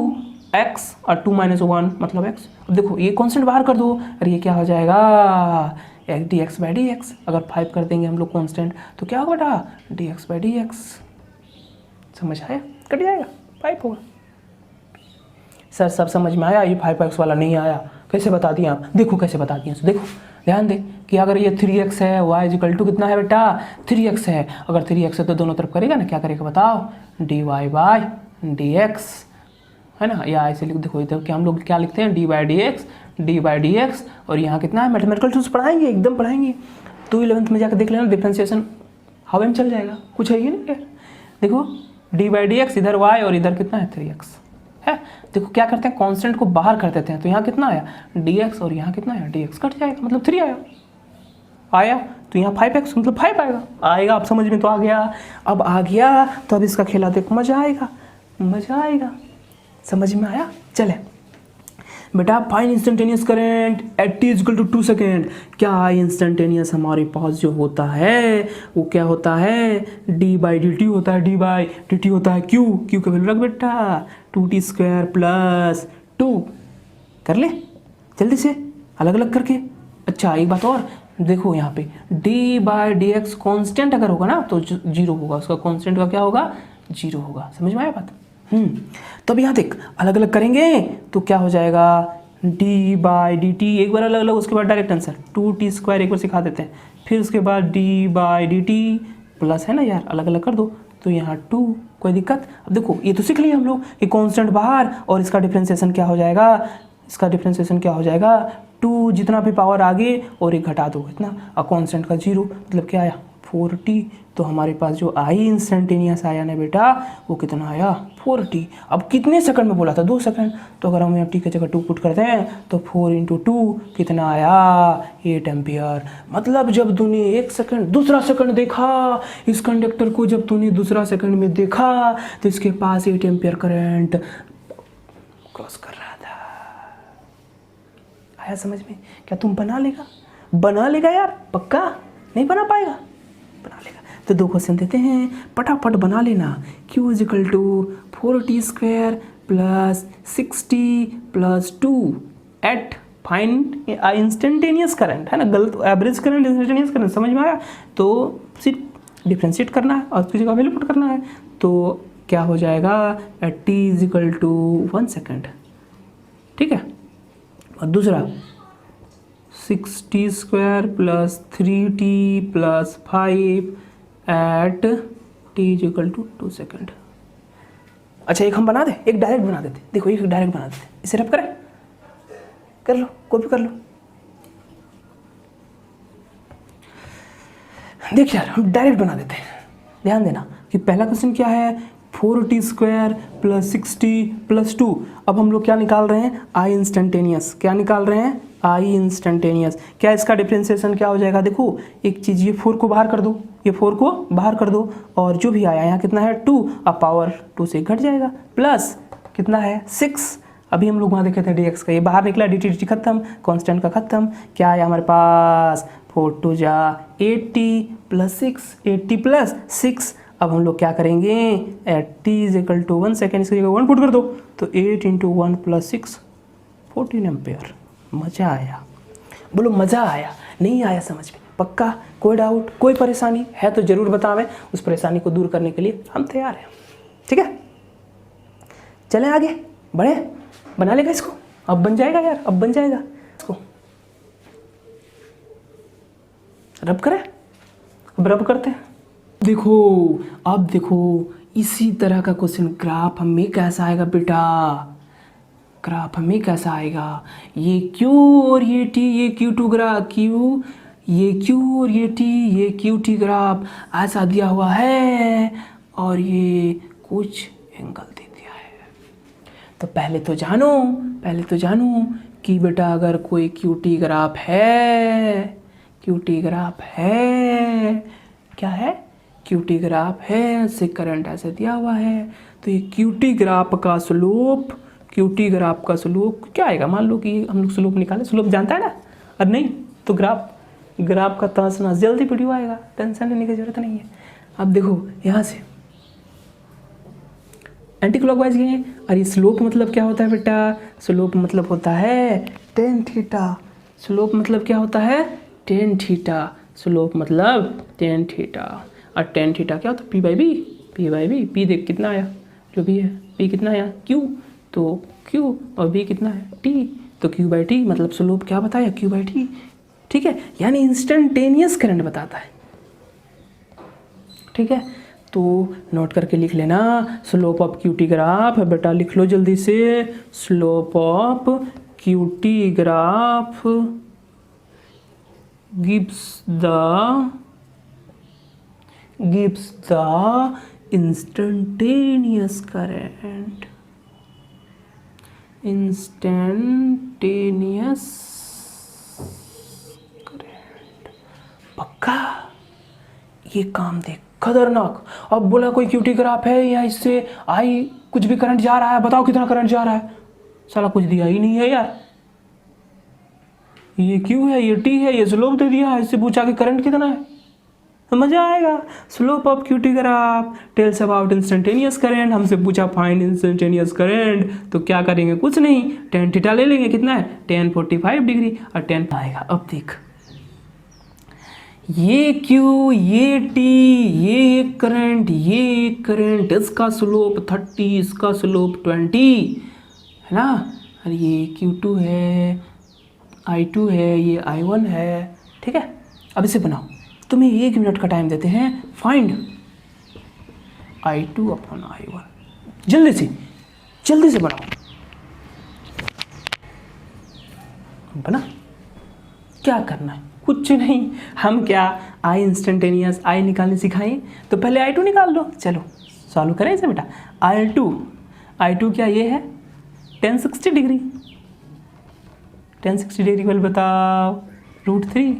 एक्स और 2 - 1 मतलब एक्स। अब देखो ये कॉन्स्टेंट बाहर कर दो और ये क्या हो जाएगा D x by d x. अगर 5 कर देंगे हम लोग कॉन्स्टेंट तो क्या होगा बेटा D x by d x. समझ आया? कट जाएगा 5 होगा। सर सब समझ में आया, ये 5x वाला नहीं आया, कैसे बता दिए आप? देखो कैसे बता दिए। देखो ध्यान दे कि अगर ये 3x है y इक्वल टू कितना है बेटा 3x है। अगर 3x है तो दोनों तरफ करेगा ना, क्या करेगा बताओ dy बाई dx है ना। या ऐसे लिख देखो इधर क्या हम लोग क्या लिखते हैं डी बाई डी एक्स। और यहाँ कितना है मैथमेटिकल टूल्स पढ़ाएंगे, एकदम पढ़ाएंगे। तो 11th में जाकर देख लेना डिफ्रेंशिएशन हवा में चल जाएगा, कुछ है ये नहीं। देखो डी बाई डी एक्स इधर y और इधर कितना है 3x है। देखो क्या करते हैं कांस्टेंट को बाहर कर देते हैं तो यहाँ कितना आया dx और यहाँ कितना आया dx कट जाएगा मतलब 3 आया तो यहाँ 5x मतलब 5 आएगा। आप समझ में तो आ गया। अब आ गया तो अब इसका खेला देखो मजा आएगा। समझ में आया? चले बेटा find instantaneous current at t equal to 2 second. क्या इंस्टेंटेनियस हमारे पास जो होता है वो क्या होता है d बाई डी टी होता है, d बाई डी टी होता है q का वैल्यू रख बेटा 2t स्क्वायर प्लस 2। कर ले जल्दी से अलग अलग करके। अच्छा एक बात और देखो यहाँ पे d by d x constant अगर होगा ना तो 0 होगा, उसका कॉन्स्टेंट का क्या होगा 0 होगा। समझ में आया बात? तो अब यहाँ देख अलग अलग करेंगे तो क्या हो जाएगा d बाई डी टी एक बार अलग अलग, उसके बाद डायरेक्ट आंसर 2t स्क्वायर एक बार सिखा देते हैं, फिर उसके बाद d by D T plus है ना यार अलग अलग कर दो तो यहाँ 2 कोई दिक्कत। अब देखो ये तो सीख लिए हम लोग कि कांस्टेंट बाहर और इसका डिफरेंशिएशन क्या हो जाएगा 2 जितना भी पावर आगे और एक घटा दो इतना और कांस्टेंट का 0 मतलब क्या आया 4t। तो हमारे पास जो आई इंस्टेंटेनियस आया ना बेटा वो कितना आया 4t। अब कितने सेकंड में बोला था 2 सेकंड, तो अगर हम यहाँ t की जगह 2 पुट करते हैं तो 4 × 2 कितना आया 8 एम्पियर। मतलब जब तूने 1 सेकंड दूसरा सेकंड देखा इस कंडक्टर को, जब तूने दूसरा सेकंड में देखा तो इसके पास 8 एम्पियर करंट क्रॉस कर रहा था। आया समझ में? क्या तुम बना लेगा यार? पक्का नहीं बना पाएगा? बना लेगा। तो 2 क्वेश्चन देते हैं फटाफट बना लेना। q equal to 4t square plus 6t plus 2 at find instantaneous current है ना, गलत एवरेज करंट इंस्टेंटेनियस करंट। समझ में आया? तो सिर्फ डिफ्रेंशिएट करना है और किसी का वैल्यू पुट करना है तो क्या हो जाएगा at t equal to 1 second. ठीक है। और दूसरा 6t square plus 3t plus 5 at t equal to 2 second. अच्छा एक हम बना दे, एक डायरेक्ट बना देते। देखो एक डायरेक्ट बना देते, इसे रब करें, कर लो कॉपी कर लो। देख यार हम डायरेक्ट बना देते हैं। ध्यान देना कि पहला क्वेश्चन क्या है 4t square plus 6t plus 2। अब हम लोग क्या निकाल रहे हैं आई इंस्टेंटेनियस। क्या निकाल रहे हैं आई इंस्टेंटेनियस। क्या इसका डिफरेंशिएशन क्या हो जाएगा? देखो एक चीज़ ये 4 को बाहर कर दो, ये 4 को बाहर कर दो और जो भी आया यहाँ कितना है 2, अब पावर 2 से घट जाएगा प्लस कितना है 6। अभी हम लोग वहाँ देखे थे dx का, ये बाहर निकला dt dt खत्म, कांस्टेंट का खत्म। क्या आया हमारे पास 4 2 जा 8t प्लस 6, 8t प्लस 6। अब हम लोग क्या करेंगे at t equal to 1 second इसकी जगह 1 पुट कर दो तो 8 × 1 प्लस 6 14 एम्पियर। मज़ा आया? बोलो मज़ा आया? नहीं आया समझ में? पक्का? कोई डाउट कोई परेशानी है तो ज़रूर बतावें, उस परेशानी को दूर करने के लिए हम तैयार हैं। ठीक है चलें आगे बढ़े। बना लेगा इसको? अब बन जाएगा यार, अब बन जाएगा। इसको रब करें, अब रब करते हैं। देखो अब देखो इसी तरह का क्वेश्चन ग्राफ हमें कैसा आएगा बेटा, ग्राफ हमें कैसा आएगा ये q और ये t, ये q2 ग्राफ q, ये q और ये t, ये qt ग्राफ ऐसा दिया हुआ है और ये कुछ एंगल दे दिया है। तो पहले तो जानो कि बेटा अगर कोई qt ग्राफ है, qt ग्राफ है, क्या है qt ग्राफ है, उससे करंट ऐसे दिया हुआ है तो ये qt ग्राफ का स्लोप, qt ग्राफ का स्लोप क्या आएगा? मान लो कि हम लोग स्लोप निकालें, स्लोप जानता है ना, और नहीं तो ग्राफ का तहस नहस जल्दी वीडियो आएगा, टेंशन लेने की जरूरत नहीं है। अब देखो यहाँ से एंटी क्लॉकवाइज गए हैं। और ये स्लोप मतलब क्या होता है बेटा? स्लोप मतलब होता है टेन थीटा। स्लोप मतलब क्या होता है? Tan theta. स्लोप मतलब टेन थीटा। और टेन थीटा क्या होता है? P by B. P by B. P देख कितना आया, जो भी है। पी कितना आया? क्यू। तो क्यू और बी कितना है? टी। तो क्यू बाई टी मतलब स्लोप क्या बताया? Q by T. ठीक है, यानी इंस्टेंटेनियस करंट बताता है। ठीक है, तो नोट करके लिख लेना। स्लोप ऑफ क्यूटी ग्राफ है बेटा, लिख लो जल्दी से। Slope of QT graph gives the instantaneous current. पक्का? ये काम देख, खतरनाक। अब बोला कोई क्यूटी ग्राफ है या इससे आई कुछ भी करंट जा रहा है, बताओ कितना करंट जा रहा है। साला कुछ दिया ही नहीं है यार। ये क्यू है, ये टी है, ये स्लोप दे दिया है, इससे पूछा कि करंट कितना है, तो मजा आएगा। Slope of QT graph tells about instantaneous current. हमसे पूछा फाइंड इंस्टेंटेनियस करंट, तो क्या करेंगे? कुछ नहीं, टेन थीटा ले लेंगे। कितना है? 1045 डिग्री। और 10 आएगा। अब देख, ये क्यू, ये टी, ये एक करंट, ये एक करंट, इसका स्लोप 30, इसका स्लोप 20 है ना। और ये Q2 है, I2 है, ये I1 है। ठीक है, अब इसे बनाओ। तुम्हें 1 मिनट का टाइम देते हैं। Find I2 upon I1। जल्दी से बनाओ। बना? क्या करना है? कुछ नहीं, हम क्या I इंस्टेंटेनियस I निकालने सिखाएं, तो पहले I2 निकाल लो। चलो सॉल्व करें इसे बेटा। I2 क्या ये है? 1060 डिग्री। 1060 डिग्री वाले बताओ, √3।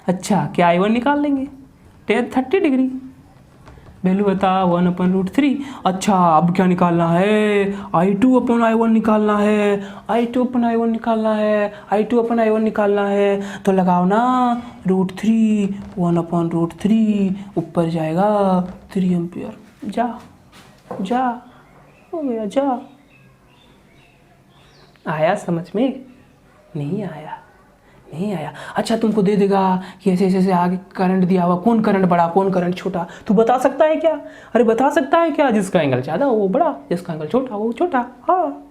अच्छा, क्या I1 निकाल लेंगे? 1030 डिग्री। वैल्यू बता 1/√3। अच्छा, अब क्या निकालना है? I2 अपॉन I1 निकालना है। I2 अपॉन I1 निकालना है। I2 अपॉन I1 निकालना है, तो लगाओ ना √3। 1/√3 ऊपर जाएगा 3 एम्पियर। जा हो गया, जा। आया समझ में? नहीं आया? अच्छा, तुमको दे देगा कि ऐसे ऐसे आगे करंट दिया हुआ, कौन करंट बड़ा कौन करंट छोटा, तू बता सकता है क्या? अरे बता सकता है क्या? जिसका एंगल ज़्यादा वो बड़ा, जिसका एंगल छोटा वो छोटा। हाँ,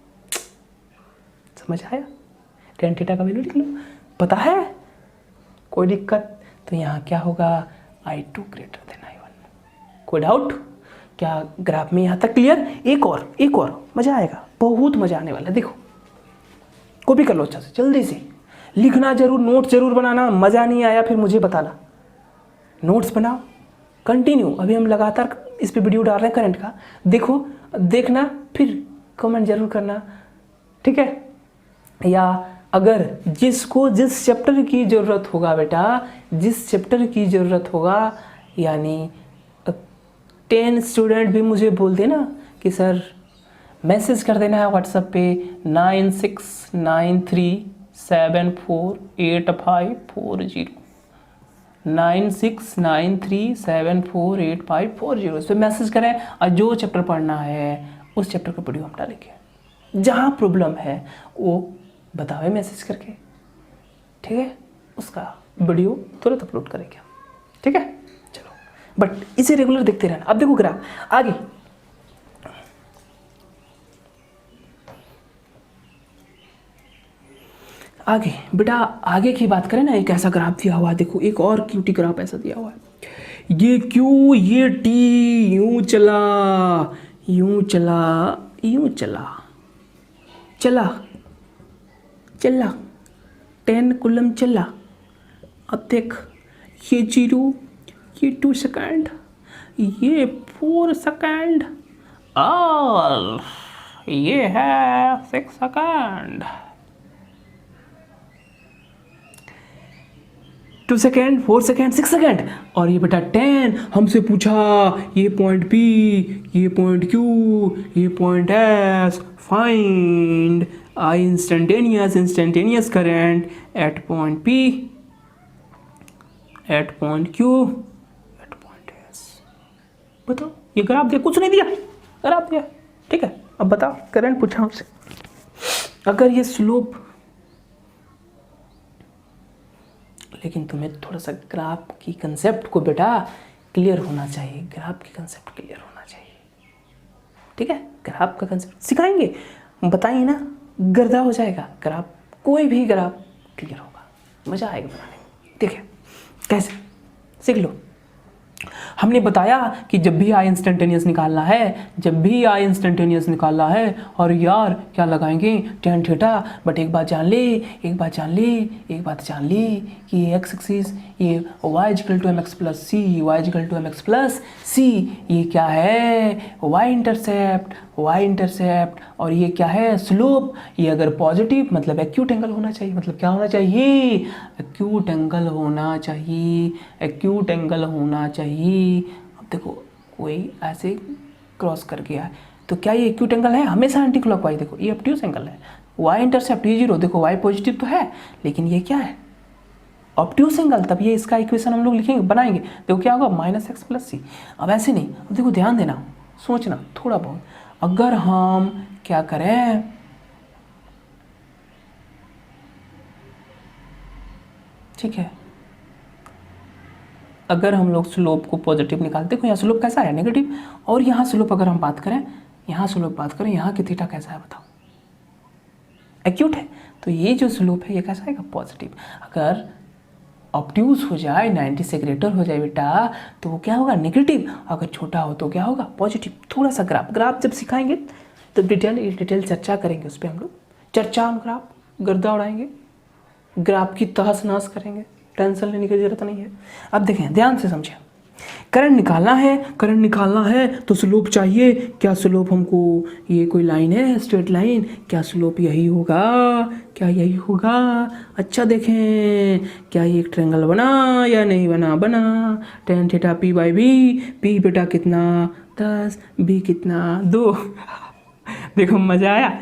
समझ आया? टेन थीटा का वैल्यू लिख लो। पता है? कोई दिक्कत? तो यहाँ क्या होगा? I2 greater than I1। कोई डाउट? क्या ग्राफ में यहाँ तक क्लियर? एक और मज़ा आएगा, बहुत मज़ा आने वाला है। देखो, कॉपी कर लो अच्छा से, जल्दी से लिखना जरूर, नोट्स जरूर बनाना। मज़ा नहीं आया फिर मुझे बताना। नोट्स बनाओ, कंटिन्यू। अभी हम लगातार इस पे वीडियो डाल रहे हैं करंट का। देखो, देखना, फिर कमेंट जरूर करना। ठीक है? या अगर जिसको जिस चैप्टर की ज़रूरत होगा बेटा, जिस चैप्टर की ज़रूरत होगा, यानी 10 स्टूडेंट भी मुझे बोल देना कि सर, मैसेज कर देना है व्हाट्सएप पे 9693748540 9693748540। इस पर मैसेज करें और जो चैप्टर पढ़ना है उस चैप्टर का वीडियो हम डालेंगे। जहाँ प्रॉब्लम है वो बतावे मैसेज करके। ठीक है, उसका वीडियो तुरंत अपलोड करेंगे। ठीक है, चलो, बट इसे रेगुलर देखते रहना। अब देखो ग्राफ आगे बेटा, आगे की बात करें ना, एक ऐसा ग्राफ दिया हुआ है। देखो, एक और क्यूटी ग्राफ ऐसा दिया हुआ है। ये क्यू, ये टी, यूं चला 10 कूलम चला। अब देख, ये 0, ये 2 सेकेंड, ये 4 सेकेंड, और ये है 6 सेकेंड। 2 सेकेंड, 4 सेकेंड, 6 सेकेंड, और ये बेटा 10। हमसे पूछा ये पॉइंट P, ये पॉइंट Q, ये point S। Find I instantaneous current at point P, at point Q, at point S। बताओ, ये ग्राफ दिया, कुछ नहीं दिया, ग्राफ दिया। ठीक है, अब बताओ करंट पूछा हमसे, अगर ये स्लोप, लेकिन तुम्हें थोड़ा सा ग्राफ की कंसेप्ट को बेटा क्लियर होना चाहिए, ग्राफ की कंसेप्ट क्लियर होना चाहिए, ठीक है। ग्राफ का कंसेप्ट सिखाएंगे, बताइए ना, गर्दा हो जाएगा ग्राफ, कोई भी ग्राफ क्लियर होगा, मजा आएगा बनाने में। देखिए कैसे, सीख लो। हमने बताया कि जब भी आई इंस्टेंटेनियस निकालना है, जब भी आई इंस्टेंटेनियस निकालना है, और यार क्या लगाएंगे, टेन थीटा, बट एक बात जान ली, एक बात जान ली, एक बात जान ली कि ये एक्स एक्सिस, ये Y equal to M X plus C, Y equal to M X plus C, ये क्या है, वाई इंटरसेप्ट, वाई इंटरसेप्ट, और ये क्या है, स्लोप। ये अगर पॉजिटिव मतलब एक्यूट एंगल होना चाहिए, मतलब क्या होना चाहिए, एक्यूट एंगल होना चाहिए, एक्यूट एंगल होना चाहिए। अब देखो कोई ऐसे क्रॉस कर गया है, तो क्या ये एक्यूट एंगल है, हमेशा एंटी क्लॉकवाइज, देखो ये ऑब्ट्यूज एंगल है, वाई इंटरसेप्ट ये 0, देखो वाई पॉजिटिव तो है, लेकिन ये क्या है, ऑब्ट्यूज एंगल, तब ये इसका इक्वेशन हम लोग लिखेंगे, बनाएंगे, देखो क्या होगा, माइनस एक्स प्लस सी। अब ऐसे नहीं, अब देखो ध्यान देना, सोचना थोड़ा बहुत, अगर हम क्या करें, ठीक है, अगर हम लोग स्लोप को पॉजिटिव निकालते, देखो यहाँ स्लोप कैसा है, नेगेटिव, और यहाँ स्लोप अगर हम बात करें, यहाँ स्लोप बात करें, यहाँ की थीटा कैसा है बताओ, एक्यूट है, तो ये जो स्लोप है ये कैसा आएगा, पॉजिटिव। अगर ऑब्ट्यूज हो जाए, 90 से ग्रेटर हो जाए बेटा, तो वो क्या होगा, नेगेटिव, अगर छोटा हो तो क्या होगा, पॉजिटिव। थोड़ा सा ग्राफ जब सिखाएंगे तो डिटेल चर्चा करेंगे, उस पर हम लोग चर्चा, हम ग्राफ गर्दा उड़ाएंगे, ग्राफ की तहस नहस करेंगे, टेंशन लेने की जरूरत नहीं है। अब देखें, ध्यान से समझें, करंट निकालना है, करंट निकालना है तो स्लोप चाहिए, क्या स्लोप हमको, ये कोई लाइन है स्ट्रेट लाइन, क्या स्लोप यही होगा, क्या यही होगा, अच्छा देखें, क्या ये एक ट्रायंगल बना या नहीं बना, बना, tan theta P by B, P बेटा कितना 10, बी कितना 2 देखो मजा आया,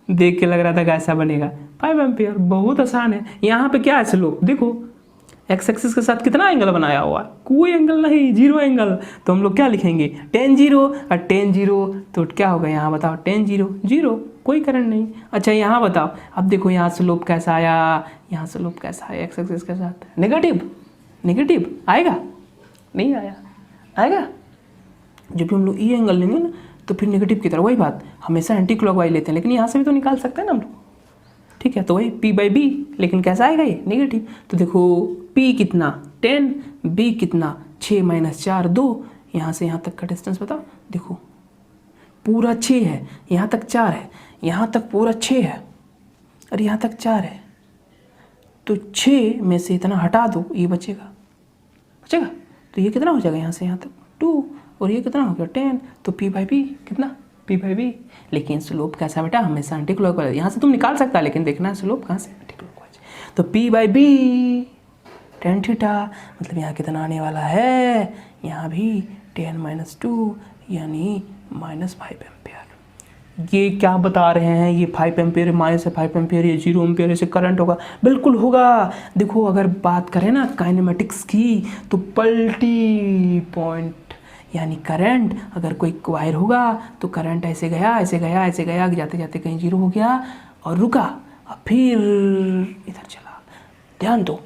देख के लग रहा था कैसा बनेगा, 5 एम्पियर, बहुत आसान है। यहाँ पे क्या है स्लोप, देखो एक्स एक्सिस के साथ कितना एंगल बनाया हुआ है, कोई एंगल नहीं, 0 एंगल, तो हम लोग क्या लिखेंगे, tan 0, और tan 0 तो क्या होगा, यहाँ बताओ tan 0 0, कोई करंट नहीं। अच्छा यहाँ बताओ, अब देखो यहाँ स्लोप कैसा आया, यहाँ स्लोप कैसा आया, एक्स एक्सिस के साथ नेगेटिव, नेगेटिव आएगा, नहीं आया, आएगा, जब भी हम लोग ई एंगल लेंगे ना तो फिर नेगेटिव की तरह, वही बात, हमेशा एंटी क्लॉकवाइज लेते हैं, लेकिन यहाँ से भी तो निकाल सकते हैं ना हम लोग, ठीक है, तो वही p बाई बी, लेकिन कैसा आएगा ये, नेगेटिव। तो देखो p कितना 10, b कितना 6 माइनस 4 2, यहाँ से यहाँ तक का डिस्टेंस बताओ, देखो पूरा 6 है, यहाँ तक 4 है, यहाँ तक पूरा 6 है, और यहाँ तक 4 है, तो 6 में से इतना हटा दो, ये बचेगा, बचेगा, तो ये कितना हो जाएगा, यहाँ से यहाँ तक 2, और ये कितना हो गया 10, तो p बाई बी कितना, p बाई बी। लेकिन स्लोप कैसा बेटा, हमेशा एंटी क्लॉकवाइज, यहाँ से तुम निकाल सकता है, लेकिन देखना है स्लोप कहाँ से, एंटी क्लॉकवाइज, तो p by B tan theta, मतलब यहाँ कितना आने वाला है, यहाँ भी 10 माइनस 2 यानी माइनस 5 एम्पियर। ये क्या बता रहे हैं, ये 5 एम्पियर माइनस 5 एम्पियर, ये 0 एम्पियर, ऐसे करंट होगा, बिल्कुल होगा। देखो अगर बात करें ना काइनेमेटिक्स की, तो पलटी पॉइंट यानी करंट, अगर कोई वायर होगा तो करंट ऐसे गया, ऐसे गया, ऐसे गया, जाते जाते कहीं 0 हो गया और रुका, और फिर इधर चला, ध्यान दो,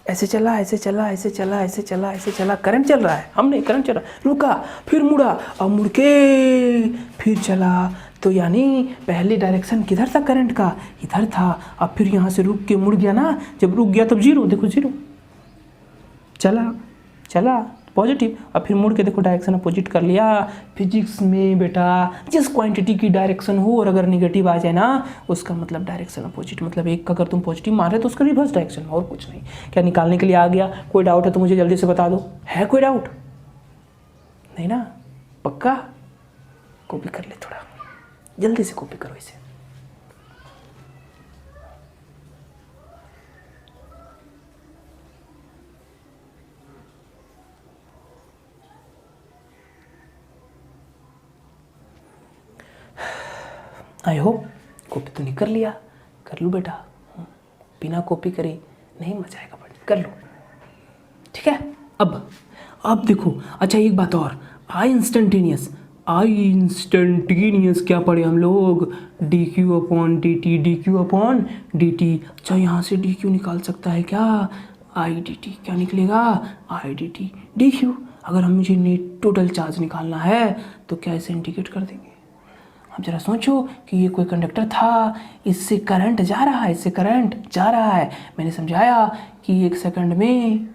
ऐसे चला, ऐसे चला, ऐसे चला, ऐसे चला, ऐसे चला, करंट चल रहा है, हमने करंट चल रहा, रुका, फिर मुड़ा, और मुड़ के फिर चला, तो यानी पहले डायरेक्शन किधर था करंट का, इधर था, अब फिर यहाँ से रुक के मुड़ गया ना, जब रुक गया तब 0, देखो 0, चला चला पॉजिटिव, और फिर मुड़ के देखो डायरेक्शन अपोजिट कर लिया। फिजिक्स में बेटा जिस क्वांटिटी की डायरेक्शन हो और अगर निगेटिव आ जाए ना, उसका मतलब डायरेक्शन अपोजिट, मतलब एक अगर तुम पॉजिटिव मार रहे तो उसका रिवर्स डायरेक्शन, और कुछ नहीं। क्या निकालने के लिए आ गया, कोई डाउट है तो मुझे जल्दी से बता दो, है कोई डाउट नहीं ना, पक्का, कॉपी कर ले, थोड़ा जल्दी से कॉपी करो इसे। आई होप कॉपी तो नहीं कर लिया, कर लो बेटा, बिना कॉपी करे नहीं मजा आएगा, बट कर लो, ठीक है। अब देखो, अच्छा एक बात और, आई इंस्टेंटेनियस आई इंस्टेंटेनियस क्या पढ़े हम लोग, D Q upon D T, D Q upon D T. अच्छा यहाँ से डी क्यू निकाल सकता है क्या, आई डी टी, क्या निकलेगा I D T D Q. अगर हम मुझे नेट टोटल चार्ज निकालना है तो क्या इसे इंटीग्रेट कर देंगे। अब जरा सोचो कि ये कोई कंडक्टर था, इससे करंट जा रहा है, इससे करंट जा रहा है। मैंने समझाया कि एक सेकंड में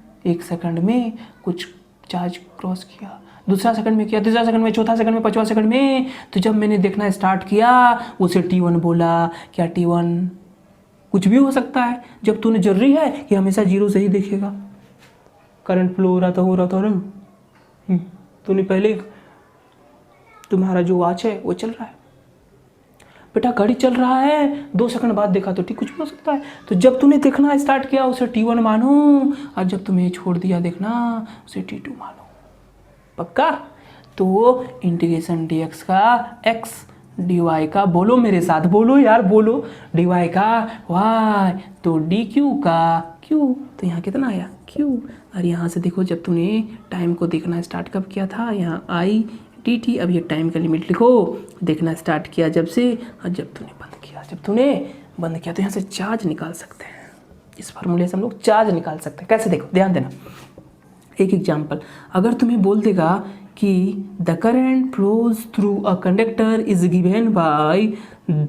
कुछ चार्ज क्रॉस किया, दूसरा सेकंड में किया, तीसरा सेकंड में, चौथा सेकंड में, पांचवा सेकंड में। तो जब मैंने देखना स्टार्ट किया उसे T1 बोला। क्या T1 कुछ भी हो सकता है, जब तूने जरूरी है कि हमेशा जीरो से ही देखेगा। करंट फ्लो हो रहा था ना, तूने पहले, तुम्हारा जो वॉच है वो चल रहा है बेटा, घड़ी चल रहा है, 2 सेकंड बाद देखा तो ठीक कुछ भी हो सकता है। तो जब तूने देखना स्टार्ट किया उसे T1 मानो, और जब तुम्हें छोड़ दिया देखना उसे T2 मानो। पक्का। तो इंटीग्रेशन dx का x, dy का, बोलो मेरे साथ, बोलो यार बोलो, dy का y, तो dq का q, तो यहाँ कितना आया q। और यहाँ से देखो जब तूने टाइम को देखना स्टार्ट कब किया था, यहाँ i dt। अब ये टाइम का लिमिट लिखो, देखना स्टार्ट किया जब से, और जब तूने बंद किया, जब तूने बंद किया। तो यहाँ से चार्ज निकाल सकते हैं, इस फार्मूले से हम लोग चार्ज निकाल सकते हैं। कैसे, देखो ध्यान देना। एक एग्जाम्पल, अगर तुम्हें बोल देगा कि the current flows through a conductor is given by the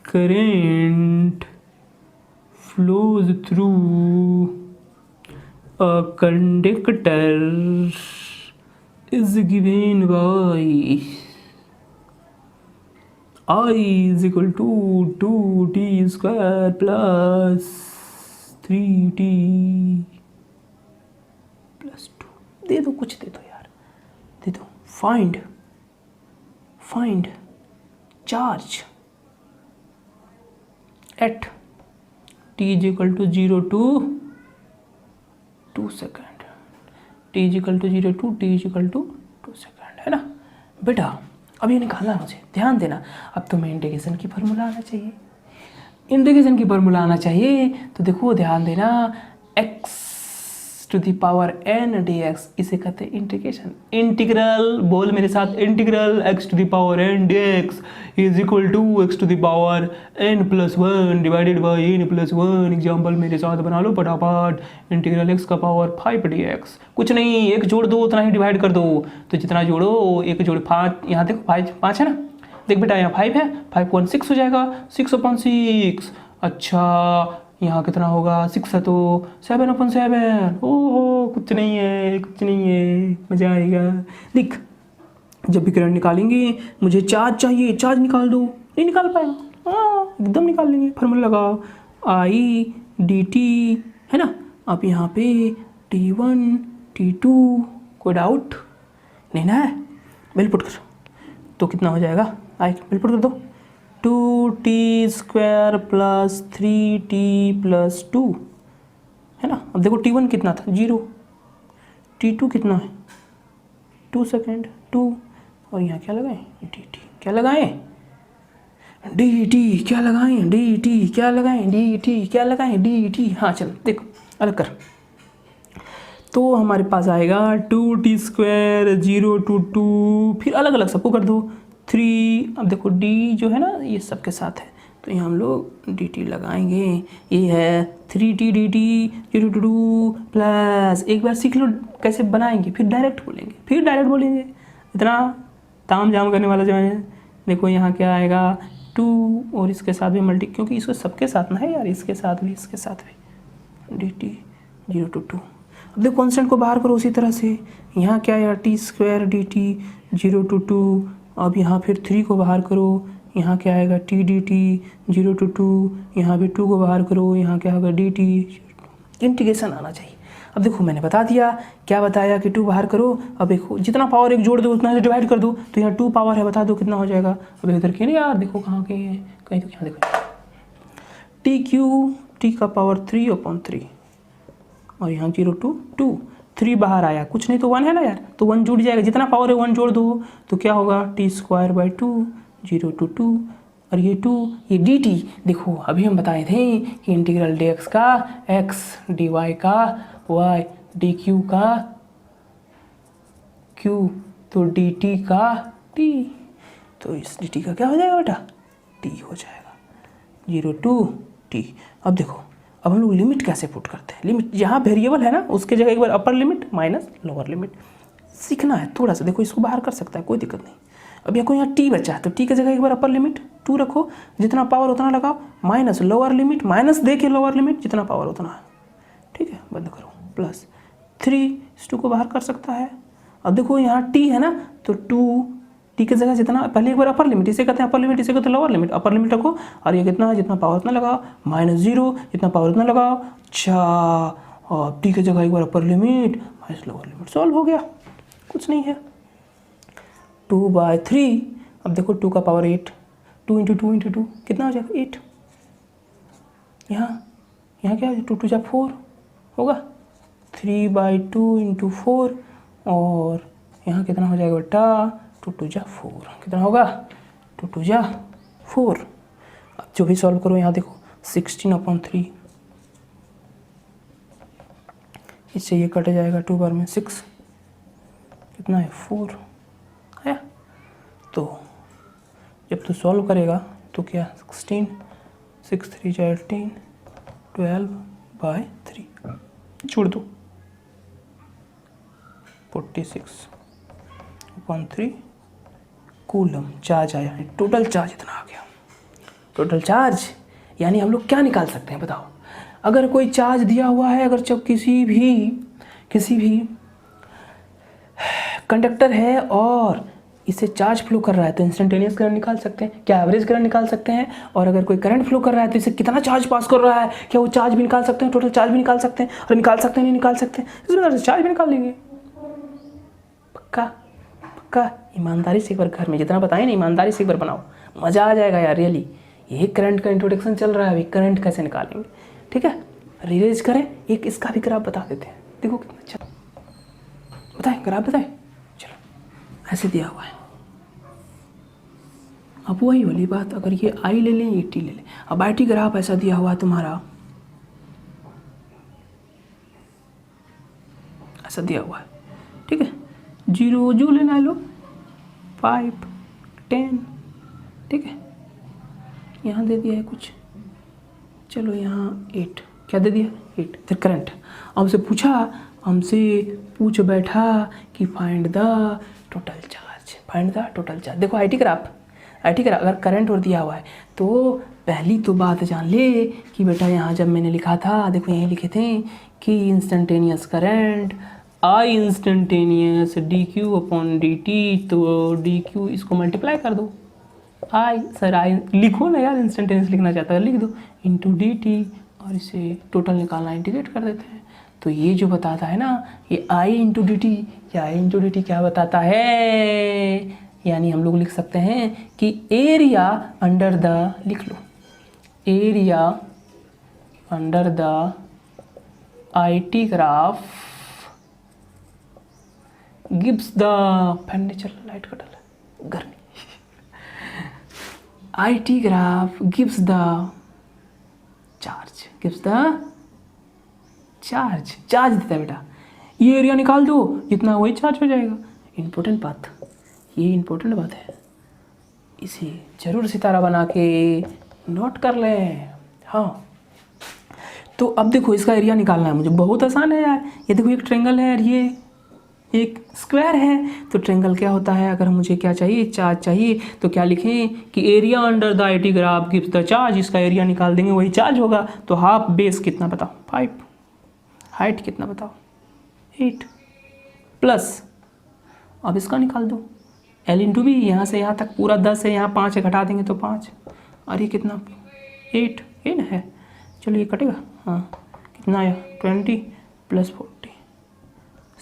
current flows through a conductor is given by I is equal to 2t square plus 3t plus 2, दे दो, कुछ दे दो यार, दे दो। Find charge at t is equal to 0 to 2 second, t is equal to 0 to t is equal to 2 second, है ना बेटा। अब ये निकालना मुझे, ध्यान देना। अब तुम्हें इंटीग्रेशन की फार्मूला आना चाहिए, इंटीग्रेशन की फार्मूला आना चाहिए। तो देखो ध्यान देना, x to the power n dx, इसे कहते हैं इंटीग्रेशन। इंटीग्रल, बोल मेरे साथ, integral x to the power n dx is equal to x to the power n plus 1 divided by n plus 1। Example मेरे साथ बना लो फटाफट। इंटीग्रल x का पावर 5 dx, कुछ नहीं, एक जोड़ दो उतना ही डिवाइड कर दो। तो जितना जोड़ो, एक जोड़ 5, यहाँ देखो 5 है ना, देख बेटा यहाँ 5 है, 5 1 6 हो जाएगा, 6/6। अच्छा यहाँ कितना होगा, 6 है तो 7/7। ओहो कुछ नहीं है, मज़ा आएगा। देख जब भी करंट निकालेंगे मुझे चार्ज चाहिए, चार्ज निकाल दो, नहीं निकाल पाएगा, हाँ एकदम निकाल लेंगे। फार्मूला लगाओ, आई डी टी, है ना। अब यहाँ पे T1 T2, कोई डाउट नहीं ना है, बिल्कुल कर तो कितना हो जाएगा, आई बिल्कुल कर दो, 2t square plus 3t plus 2, है ना। अब देखो T1 कितना था 0, T2 कितना है 2 सेकेंड 2, और यहाँ क्या लगाएं dt, क्या लगाएं dt, क्या लगाएं dt, क्या लगाएं dt, क्या लगाएं dt। हाँ चल देखो अलग कर, तो हमारे पास आएगा 2t स्क्वायर 0 to 2, फिर अलग अलग सबको कर दो 3। अब देखो d जो है ना ये सबके साथ है, तो यहाँ हम लोग dt लगाएंगे। ये है 3t dt 0 to 2 प्लस, एक बार सीख लो कैसे बनाएंगे, फिर डायरेक्ट बोलेंगे, इतना ताम झाम करने वाला जो है। देखो यहाँ क्या आएगा 2, और इसके साथ भी मल्टी, क्योंकि इसको सबके साथ ना है यार, इसके साथ भी dt 0 to 2। अब देखो कॉन्स्टेंट को बाहर करो उसी तरह से, यहाँ क्या है t स्क्वायर dt 0 to 2। अब यहाँ फिर 3 को बाहर करो, यहाँ क्या आएगा t dt 0 to 2, यहाँ भी 2 को बाहर करो, यहाँ क्या होगा dt। इंटीग्रेशन आना चाहिए। अब देखो मैंने बता दिया, क्या बताया कि 2 बाहर करो। अब देखो जितना पावर एक जोड़ दो उतना से डिवाइड कर दो, तो यहाँ 2 पावर है, बता दो कितना हो जाएगा। अब इधर के नहीं यार, देखो कहाँ के कहीं, तो यहाँ देखो t का पावर 3/3, और यहाँ 0 to 2, 3 बाहर आया, कुछ नहीं तो 1 है ना यार, तो 1 जुड़ जाएगा, जितना पावर है 1 जोड़ दो, तो क्या होगा t स्क्वायर बाई 2 0 to 2, और ये 2 ये dt। देखो अभी हम बताए थे कि इंटीग्रल dx का x, dy का y, dq का q, तो डी टी का टी, तो इस डी टी का क्या हो जाएगा बेटा, टी हो जाएगा, 0 to t। अब देखो अब हम लोग लिमिट कैसे पुट करते हैं, लिमिट जहाँ वेरिएबल है ना उसके जगह एक बार upper limit minus lower limit सीखना है थोड़ा सा। देखो इसको बाहर कर सकता है कोई दिक्कत नहीं। अब यहाँ को यहाँ टी बचा है तो टी की जगह एक बार अपर लिमिट 2 रखो, जितना पावर उतना लगाओ, माइनस लोअर लिमिट, माइनस दे के लोअर लिमिट, जितना पावर उतना है, ठीक है, बंद करो, प्लस 3, इस 2 को बाहर कर सकता है। अब देखो यहाँ टी है ना तो 2 टी की जगह जितना, पहले एक बार अपर लिमिट, इसे कहते हैं अपर लिमिट, इसे कहते हैं लोअर लिमिट। अपर लिमिट रखो और ये कितना है, जितना पावर उतना लगाओ, -0, जितना पावर उतना लगाओ, अच्छा, और टी की जगह एक बार upper limit minus lower limit, solve हो गया, कुछ नहीं है। 2/3, अब देखो 2 का पावर 8, 2 × 2 × 2 कितना हो जाएगा 8, यहाँ क्या है 2 × 2 = 4 होगा, 3/2 × 4, और यहाँ कितना हो जाएगा बेटा 2 × 2 = 4, कितना होगा 2 × 2 = 4। अब जो भी सॉल्व करो यहाँ देखो 16/3, इससे ये कट जाएगा 2 बार में 6, कितना है 4 है। तो जब तू सॉल्व करेगा तो क्या 16, 6 × 3 = 18, 12/3 छोड़ दो, 46/3 कूलम चार्ज आया है। टोटल चार्ज इतना आ गया। टोटल चार्ज यानी हम लोग क्या निकाल सकते हैं बताओ, अगर कोई चार्ज दिया हुआ है, अगर जब किसी भी कंडक्टर है और इससे चार्ज फ्लो कर रहा है तो इंस्टेंटेनियस करंट निकाल सकते हैं, क्या एवरेज करंट निकाल सकते हैं, और अगर कोई करंट फ्लो कर रहा है तो इससे कितना चार्ज पास कर रहा है, क्या वो चार्ज भी निकाल सकते हैं, टोटल चार्ज भी निकाल सकते हैं, और निकाल सकते हैं नहीं निकाल सकते हैं, इस तरह से चार्ज भी निकाल लेंगे। पक्का ईमानदारी से एक बार घर में जितना बताएं ना ईमानदारी से एक बार बनाओ, मज़ा आ जाएगा यार रियली। यही करंट का इंट्रोडक्शन चल रहा है अभी, करंट कैसे निकालेंगे, ठीक है। रिवाइज करें, एक इसका भी ग्राफ बता देते हैं, देखो कितना अच्छा बताएं, ग्राफ बताएं, चलो ऐसे दिया हुआ है। अब वही वाली बात, अगर ये आई ले लें ये टी ले लें, अब आई टी ग्राफ ऐसा दिया हुआ है तुम्हारा, ऐसा दिया हुआ है, ठीक है, 0 जो लेना है लो, 5, 10, ठीक है, यहाँ दे दिया है कुछ, चलो यहाँ 8, क्या दे दिया 8, फिर करंट। हमसे पूछ बैठा कि find the total charge, find the total charge. देखो आई टी ग्राफ अगर करंट और दिया हुआ है तो पहली तो बात जान ले कि बेटा यहाँ जब मैंने लिखा था, देखो यहीं लिखे थे कि instantaneous current I instantaneous dq/dt, तो dq इसको मल्टीप्लाई कर दो, आई लिखो ना यार, इंस्टेंटेनियस लिखना चाहता है लिख दो, इंटू dt, और इसे टोटल निकालना इंटीग्रेट कर देते हैं। तो ये जो बताता है ना ये i इंटू डी टी, या i इंटू डी टी क्या बताता है, यानी हम लोग लिख सकते हैं कि एरिया अंडर द, लिख लो area under the I T graph gives the, fan चल लाइट कटल गर्मी, I T graph gives the charge, gives the charge देता है बेटा, ये एरिया निकाल दो जितना वही चार्ज हो जाएगा। इम्पोर्टेंट बात, ये इम्पोर्टेंट बात है, इसे जरूर सितारा बना के नोट कर लें। हाँ तो अब देखो इसका एरिया निकालना है मुझे, बहुत आसान है यार। ये देखो एक ट्रायंगल है और ये एक स्क्वायर है, तो ट्रायंगल क्या होता है, अगर मुझे क्या चाहिए चार्ज चाहिए तो क्या लिखें कि area under the I T graph gives the charge, इसका एरिया निकाल देंगे वही चार्ज होगा। तो हाफ बेस कितना बताओ 5, हाइट कितना बताओ 8, प्लस अब इसका निकाल दो L इंटू बी, यहाँ से यहाँ तक पूरा 10 है, यहाँ 5 है, घटा देंगे तो 5, और ये कितना 8 ये ना है, चलो ये कटेगा, हाँ कितना आया 20 + 40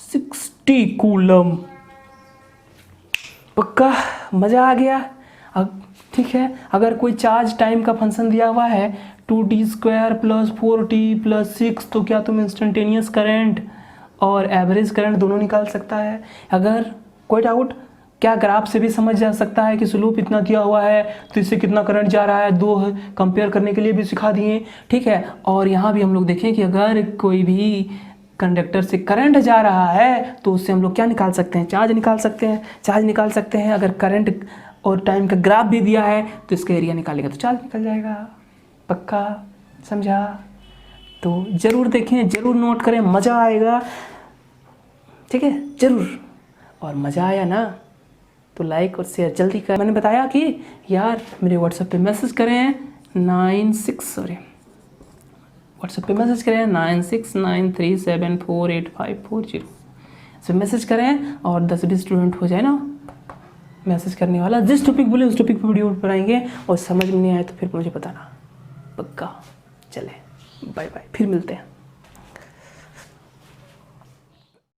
60 कूलम। पक्का मज़ा आ गया। अब ठीक है, अगर कोई चार्ज टाइम का फंक्शन दिया हुआ है 2t² + 4t + 6, तो क्या तुम इंस्टेंटेनियस करंट और एवरेज करंट दोनों निकाल सकता है। अगर कोई डाउट, क्या ग्राफ से भी समझ जा सकता है कि स्लोप इतना दिया हुआ है तो इससे कितना करंट जा रहा है, दो कंपेयर करने के लिए भी सिखा दिए, ठीक है। और यहाँ भी हम लोग देखें कि अगर कोई भी कंडक्टर से करंट जा रहा है तो उससे हम लोग क्या निकाल सकते हैं, चार्ज निकाल सकते हैं। चार्ज निकाल सकते हैं, अगर करंट और टाइम का ग्राफ भी दिया है तो इसका एरिया निकालेगा तो चार्ज निकल जाएगा। पक्का समझा? तो ज़रूर देखें, ज़रूर नोट करें, मज़ा आएगा। ठीक है, ज़रूर। और मज़ा आया ना तो लाइक और शेयर जल्दी कर। मैंने बताया कि यार मेरे व्हाट्सएप पे मैसेज करें 9693748540। इस पर मैसेज करें और 10-20 स्टूडेंट हो जाए ना मैसेज करने वाला। जिस टॉपिक बोले उस टॉपिक पर वीडियो बनाएंगे और समझ में नहीं आए तो फिर मुझे बताना। पक्का। चले, बाय बाय, फिर मिलते हैं।